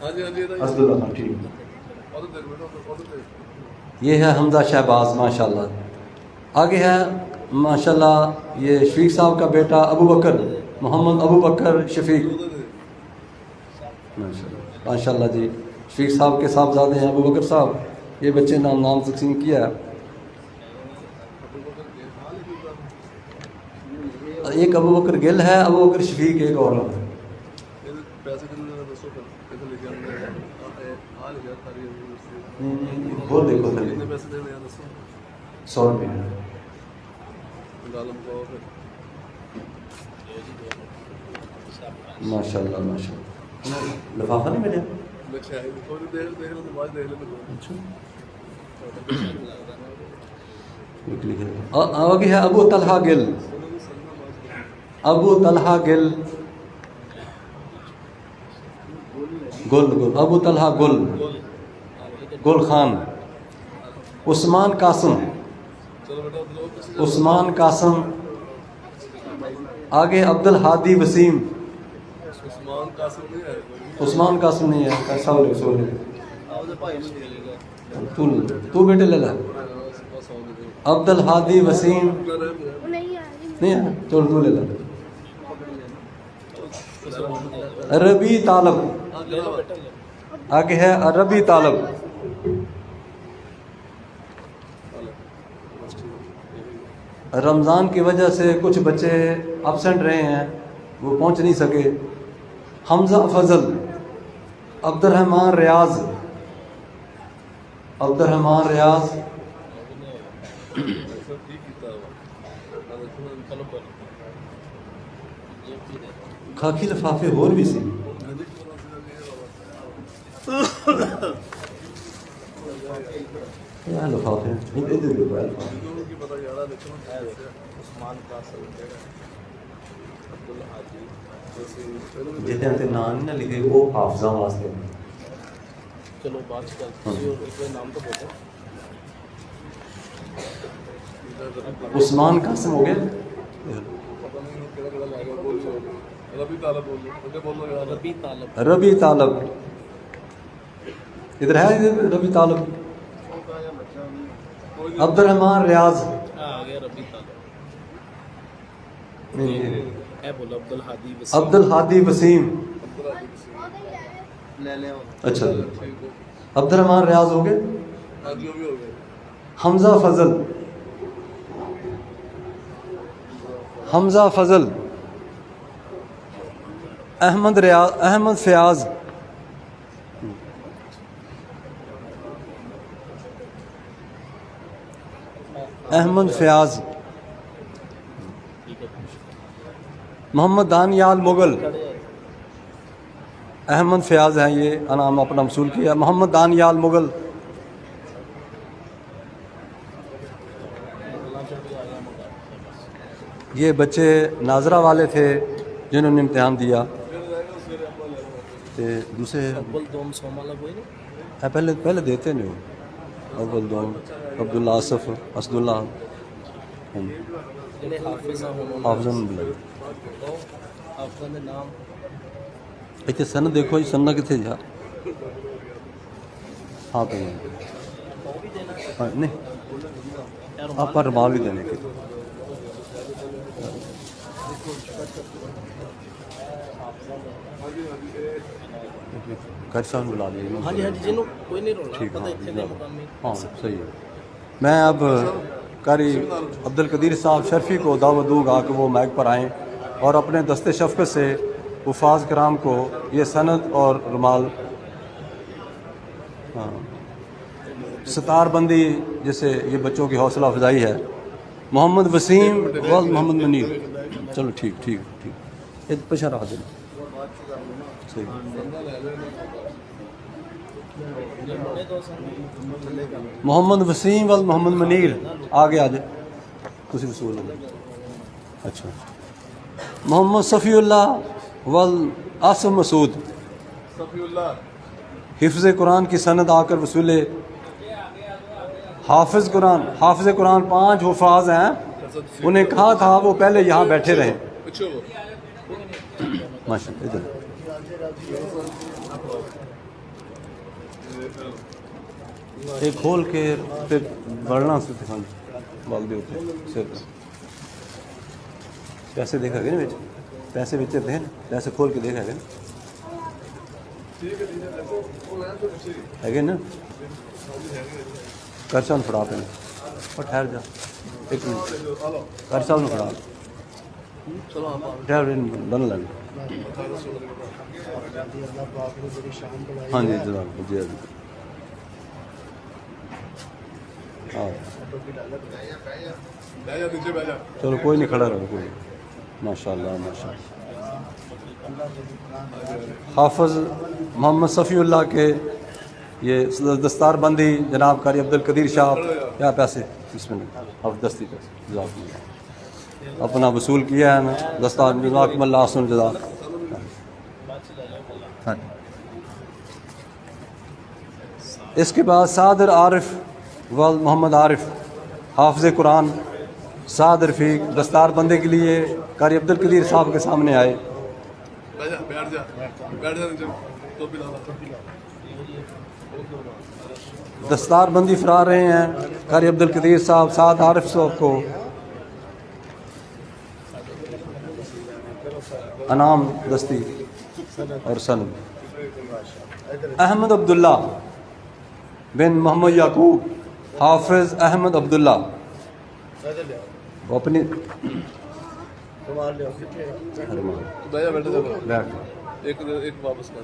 اسد اللہ خان. ٹھیک. یہ ہے حمزہ شہباز ماشاءاللہ. آگے ہے ماشاءاللہ یہ شفیق صاحب کا بیٹا ابو بکر محمد ابو بکر شفیق. ماشاءاللہ جی شفیق صاحب کے صاحبزادے ہیں ابو بکر صاحب. یہ بچے نام تقسیم کیا ہے. ایک ابو بکر گل ہے ابو بکر شفیق ایک اور ہے. بول دیکھو 100 روپے. ماشاء اللہ ماشاء اللہ. لفافہ نہیں ملے؟ بچے آئے تھوڑی دیر دیکھ لیں نماز دیکھ لیں آگے ہے ابو طلحہ گل. ابو طلحہ گل گل ابو طلحہ گل خان. عثمان قاسم. عثمان قاسم. آگے عبد الحادی وسیم. عثمان قاسم نہیں ہے. عثمان قاسم نہیں ہے. سوری تو بیٹے لے لا. عبد الحادی وسیم نہیں ہے. چلو تو لے لا. ربی طالب. آگے ہے ربی طالب. رمضان کی وجہ سے کچھ بچے ابسینٹ رہے ہیں, وہ پہنچ نہیں سکے. حمزہ فضل. عبد الرحمن ریاض. عبد الرحمن ریاض. خاکی لفافے اور بھی سی. لفافے جتنے نام نہ لکھے وہ حافظہ واسطے. چلو بات کرتے نام تو بولتے. عثمان قاسم ہو گیا. ربی طالب بول رہے. ربی طالب ادھر ہے. ربی طالب. عبد الرحمن ریاض. عبد الحادی وسیم. اچھا عبد الرحمن ریاض ہو گئے. حمزہ فضل. حمزہ فضل. احمد فیاض. احمد فیاض. محمد دانیال مغل. احمد فیاض ہیں یہ نام اپنا موصول کیا. محمد دانیال مغل. یہ بچے ناظرہ والے تھے جنہوں نے امتحان دیا. دوسرے پہلے دیتے نہیں ہو. اول دوم عبداللہ آصف اسد اللہ حافظ. اتنے سن دیکھو جی. سننا کتنے جا. ہاں پہ نہیں آپ پر رومال بھی دینے کے. صاحب بلا لیجیے. ہاں صحیح ہے. میں اب قاری عبد القدیر صاحب شرفی کو دعوت دوں گا کہ وہ مائک پر آئیں اور اپنے دست شفقت سے حفاظ کرام کو یہ سند اور رومال ستار بندی جیسے یہ بچوں کی حوصلہ افزائی ہے. محمد وسیم و محمد منیر. چلو ٹھیک پیشہ رہا دیں. محمد وسیم و محمد منیر آگے آ جائے. کسی رسول اچھا. محمد صفی اللہ و آصف مسعود. حفظ قرآن کی سند آ کر وصولے. حافظ قرآن 5 حفاظ ہیں. انہیں کہا تھا وہ پہلے یہاں بیٹھے رہیں. ماشاء اللہ. ایک کھول کے پھر بڑھنا سے دکھانا بال دے ہوتے سر. پیسے دیکھا گیا نا بیچ. پیسے بیچتے تھے نا. پیسے کھول کے دیکھا گیا نا. کر صاحب فڑا پہ اور ٹھہر جا ایک منٹ. کر صاحب نے فڑا ٹھہر بن لگے. ہاں جی جناب جی. چلو کوئی نہیں کھڑا رہو. کوئی ماشاء اللہ ماشاء اللہ. حافظ محمد صفی اللہ کے یہ دستار بندی جناب قاری عبدالقدیر صاحب کیا پیسے بسم اللہ اور دستی پیسے جزاک اللہ اپنا وصول کیا ہے نا دستار جزاکم اللہ حسن جزا. اس کے بعد صادر عارف ولد محمد عارف حافظ قرآن سعد رفیق دستار بندے کے لیے قاری عبدالقدیر صاحب کے سامنے آئے. دستار بندی فرا رہے ہیں قاری عبدالقدیر صاحب سعد عارف صاحب کو انعام دستی اور سند. احمد عبداللہ بن محمد یعقوب حافظ احمد عبداللہ وہ اپنی ایک واپس کر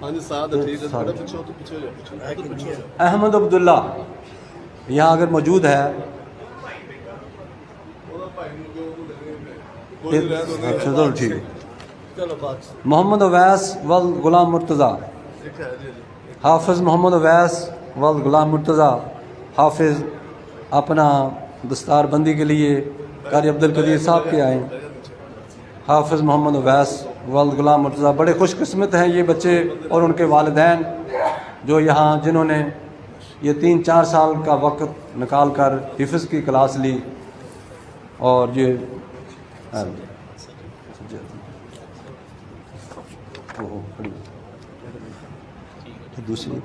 ہاں جی ساتھ ٹھیک ہے پیچھے احمد عبداللہ یہاں اگر موجود ہے اچھا چلو ٹھیک ہے. محمد اویس ولد غلام مرتضیٰ حافظ محمد اویس ولد غلام مرتضیٰ حافظ اپنا دستار بندی کے لیے قاری عبدالقدیر صاحب کے آئے. حافظ محمد اویس ولد غلام مرتضیٰ بڑے خوش قسمت ہیں یہ بچے اور ان کے والدین جو یہاں جنہوں نے یہ 3-4 سال کا وقت نکال کر حفظ کی کلاس لی اور یہ دوسری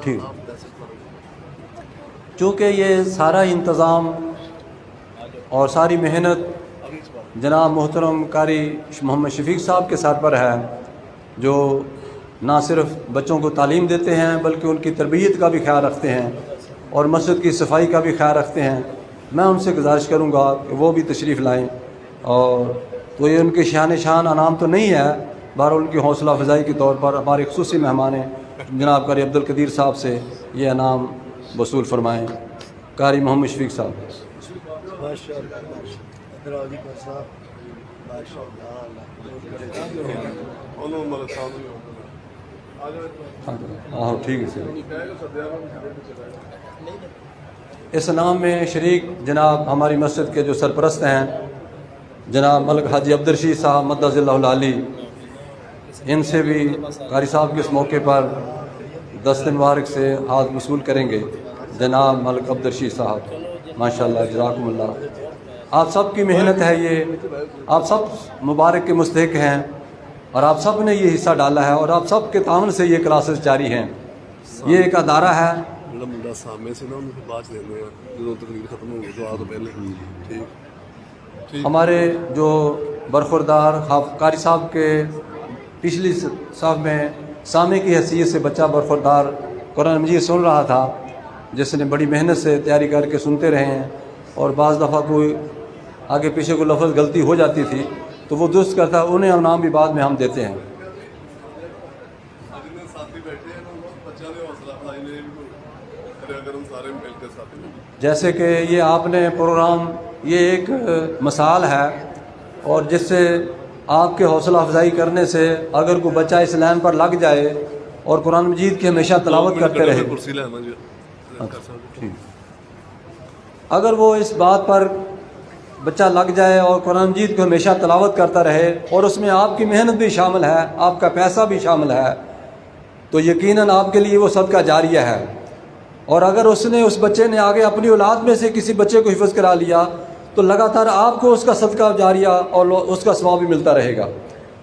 ٹھیک. چونکہ یہ سارا انتظام اور ساری محنت جناب محترم قاری محمد شفیق صاحب کے ساتھ پر ہے جو نہ صرف بچوں کو تعلیم دیتے ہیں بلکہ ان کی تربیت کا بھی خیال رکھتے ہیں اور مسجد کی صفائی کا بھی خیال رکھتے ہیں. میں ان سے گزارش کروں گا کہ وہ بھی تشریف لائیں اور تو یہ ان کے شان انعام تو نہیں ہے بہرحال ان کی حوصلہ افزائی کے طور پر ہمارے خصوصی مہمان ہیں جناب قاری عبدالقدیر صاحب سے یہ انعام وصول فرمائیں. قاری محمد شفیق صاحب ہاں ٹھیک ہے سر. اس انعام میں شریک جناب ہماری مسجد کے جو سرپرست ہیں جناب ملک حاجی عبدالرشید صاحب مدظ اللہ العالی ان سے بھی قاری صاحب کے اس موقع پر دست مبارک سے ہاتھ وصول کریں گے. جناب ملک عبدالرشید صاحب ماشاءاللہ جزاکم اللہ. آپ سب کی محنت ہے یہ آپ سب مبارک کے مستحق ہیں اور آپ سب نے یہ حصہ ڈالا ہے اور آپ سب کے تعاون سے یہ کلاسز جاری ہیں. یہ ایک ادارہ ہے ہمارے جو برخوردار قاری صاحب کے پچھلی صاحب میں سامع کی حیثیت سے بچہ برخوردار قرآن مجید سن رہا تھا جس نے بڑی محنت سے تیاری کر کے سنتے رہے ہیں اور بعض دفعہ کوئی آگے پیچھے کوئی لفظ غلطی ہو جاتی تھی تو وہ درست کرتا ہے. انہیں انعام بھی بعد میں ہم دیتے ہیں. جیسے کہ یہ آپ نے پروگرام یہ ایک مثال ہے اور جس سے آپ کے حوصلہ افزائی کرنے سے اگر کوئی بچہ اس لائن پر لگ جائے اور قرآن مجید کی ہمیشہ تلاوت کرتے رہے اگر وہ اس بات پر بچہ لگ جائے اور قرآن مجید کو ہمیشہ تلاوت کرتا رہے اور اس میں آپ کی محنت بھی شامل ہے آپ کا پیسہ بھی شامل ہے تو یقیناً آپ کے لیے وہ صدقہ جاریہ ہے. اور اگر اس بچے نے آگے اپنی اولاد میں سے کسی بچے کو حفظ کرا لیا تو لگاتار آپ کو اس کا صدقہ جاریہ اور اس کا ثواب بھی ملتا رہے گا.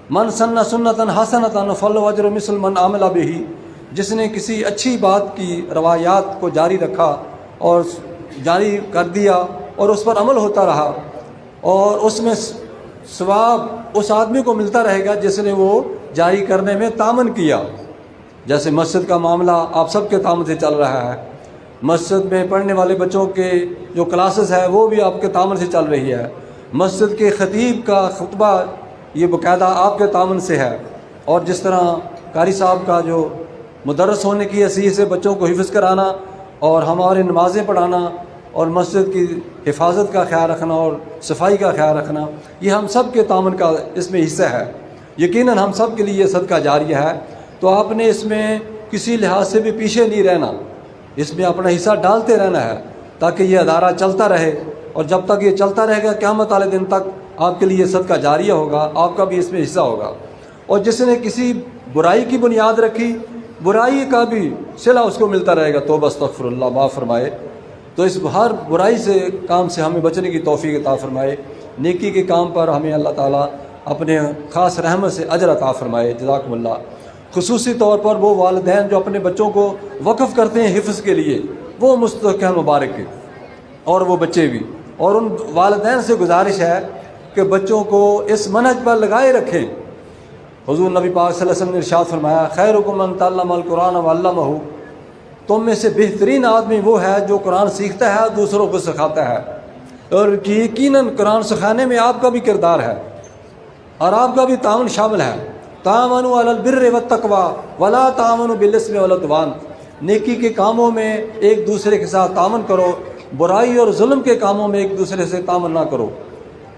من سن سنتن حسنتن فلہ اجر مثل من عمل بہ جس نے کسی اچھی بات کی روایات کو جاری رکھا اور جاری کر دیا اور اس پر عمل ہوتا رہا اور اس میں ثواب اس آدمی کو ملتا رہے گا جس نے وہ جاری کرنے میں تعاون کیا. جیسے مسجد کا معاملہ آپ سب کے تعاون سے چل رہا ہے. مسجد میں پڑھنے والے بچوں کے جو کلاسز ہے وہ بھی آپ کے تعاون سے چل رہی ہے. مسجد کے خطیب کا خطبہ یہ باقاعدہ آپ کے تعاون سے ہے. اور جس طرح قاری صاحب کا جو مدرس ہونے کی حیثیت سے بچوں کو حفظ کرانا اور ہماری نمازیں پڑھانا اور مسجد کی حفاظت کا خیال رکھنا اور صفائی کا خیال رکھنا، یہ ہم سب کے تعاون کا اس میں حصہ ہے۔ یقیناً ہم سب کے لیے یہ صدقہ جاریہ ہے، تو آپ نے اس میں کسی لحاظ سے بھی پیچھے نہیں رہنا، اس میں اپنا حصہ ڈالتے رہنا ہے تاکہ یہ ادارہ چلتا رہے، اور جب تک یہ چلتا رہے گا قیامت والے دن تک آپ کے لیے صدقہ جاریہ ہوگا، آپ کا بھی اس میں حصہ ہوگا۔ اور جس نے کسی برائی کی بنیاد رکھی، برائی کا بھی صلہ اس کو ملتا رہے گا، توبہ استغفر اللہ معاف فرمائے۔ تو اس ہر برائی سے کام سے ہمیں بچنے کی توفیق عطا فرمائے، نیکی کے کام پر ہمیں اللہ تعالیٰ اپنے خاص رحمت سے اجر عطا فرمائے، جزاکم اللہ۔ خصوصی طور پر وہ والدین جو اپنے بچوں کو وقف کرتے ہیں حفظ کے لیے، وہ مستحق مبارک ہے، اور وہ بچے بھی، اور ان والدین سے گزارش ہے کہ بچوں کو اس منہج پر لگائے رکھیں۔ حضور نبی پاک صلی اللہ علیہ وسلم نے ارشاد فرمایا، خیرکم من تعلم القرآن وعلمہ، تم میں سے بہترین آدمی وہ ہے جو قرآن سیکھتا ہے دوسروں کو سکھاتا ہے، اور یقیناً قرآن سکھانے میں آپ کا بھی کردار ہے اور آپ کا بھی تعاون شامل ہے۔ تعاونوا علی البر والتقوی ولا تعاونوا بالاسم والعدوان، نیکی کے کاموں میں ایک دوسرے کے ساتھ تعاون کرو، برائی اور ظلم کے کاموں میں ایک دوسرے سے تعاون نہ کرو۔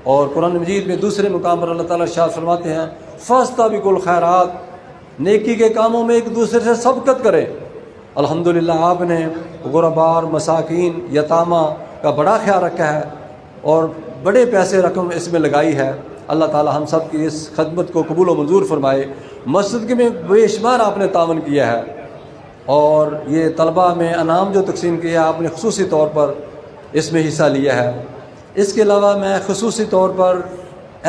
اور قرآن مجید میں دوسرے مقام پر اللہ تعالیٰ ارشاد فرماتے ہیں، فاستبقوا الخیرات، نیکی کے کاموں میں ایک دوسرے سے سبقت کریں۔ الحمدللہ آپ نے غرباء، مساکین، یتامہ کا بڑا خیال رکھا ہے اور بڑے پیسے رقم اس میں لگائی ہے۔ اللہ تعالیٰ ہم سب کی اس خدمت کو قبول و منظور فرمائے۔ مسجد کے میں بے شمار آپ نے تعاون کیا ہے، اور یہ طلباء میں انعام جو تقسیم کیا آپ نے خصوصی طور پر اس میں حصہ لیا ہے۔ اس کے علاوہ میں خصوصی طور پر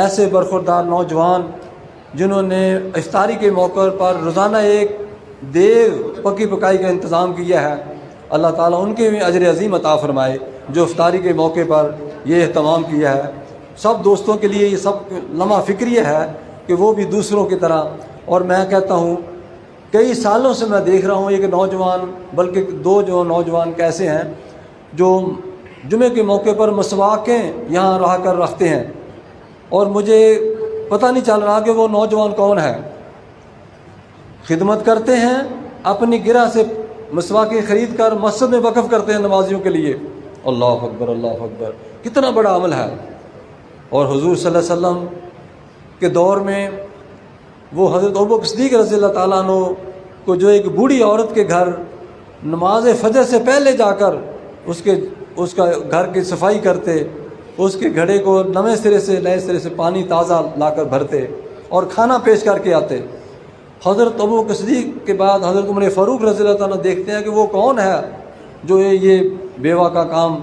ایسے برخوردار نوجوان جنہوں نے افطاری کے موقع پر روزانہ ایک دیگ پکی پکائی کا انتظام کیا ہے، اللہ تعالیٰ ان کے بھی اجر عظیم عطا فرمائے جو افطاری کے موقع پر یہ اہتمام کیا ہے۔ سب دوستوں کے لیے یہ سب لمحہ فکریہ ہے کہ وہ بھی دوسروں کی طرح، اور میں کہتا ہوں کئی سالوں سے میں دیکھ رہا ہوں ایک نوجوان، بلکہ دو جو نوجوان کیسے ہیں جو جمعے کے موقع پر مسواکیں یہاں رہ کر رکھتے ہیں، اور مجھے پتہ نہیں چل رہا کہ وہ نوجوان کون ہے۔ خدمت کرتے ہیں، اپنی گرہ سے مسواکیں خرید کر مسجد میں وقف کرتے ہیں نمازیوں کے لیے۔ اللہ اکبر، اللہ اکبر، کتنا بڑا عمل ہے۔ اور حضور صلی اللہ علیہ وسلم کے دور میں وہ حضرت ابوبکر صدیق رضی اللہ تعالیٰ عنہ کو جو ایک بوڑھی عورت کے گھر نماز فجر سے پہلے جا کر اس کا گھر کی صفائی کرتے، اس کے گھڑے کو نئے سرے سے پانی تازہ لا کر بھرتے اور کھانا پیش کر کے آتے۔ حضرت ابوبکر صدیق کے بعد حضرت عمر فاروق رضی اللہ تعالیٰ دیکھتے ہیں کہ وہ کون ہے جو یہ بیوہ کا کام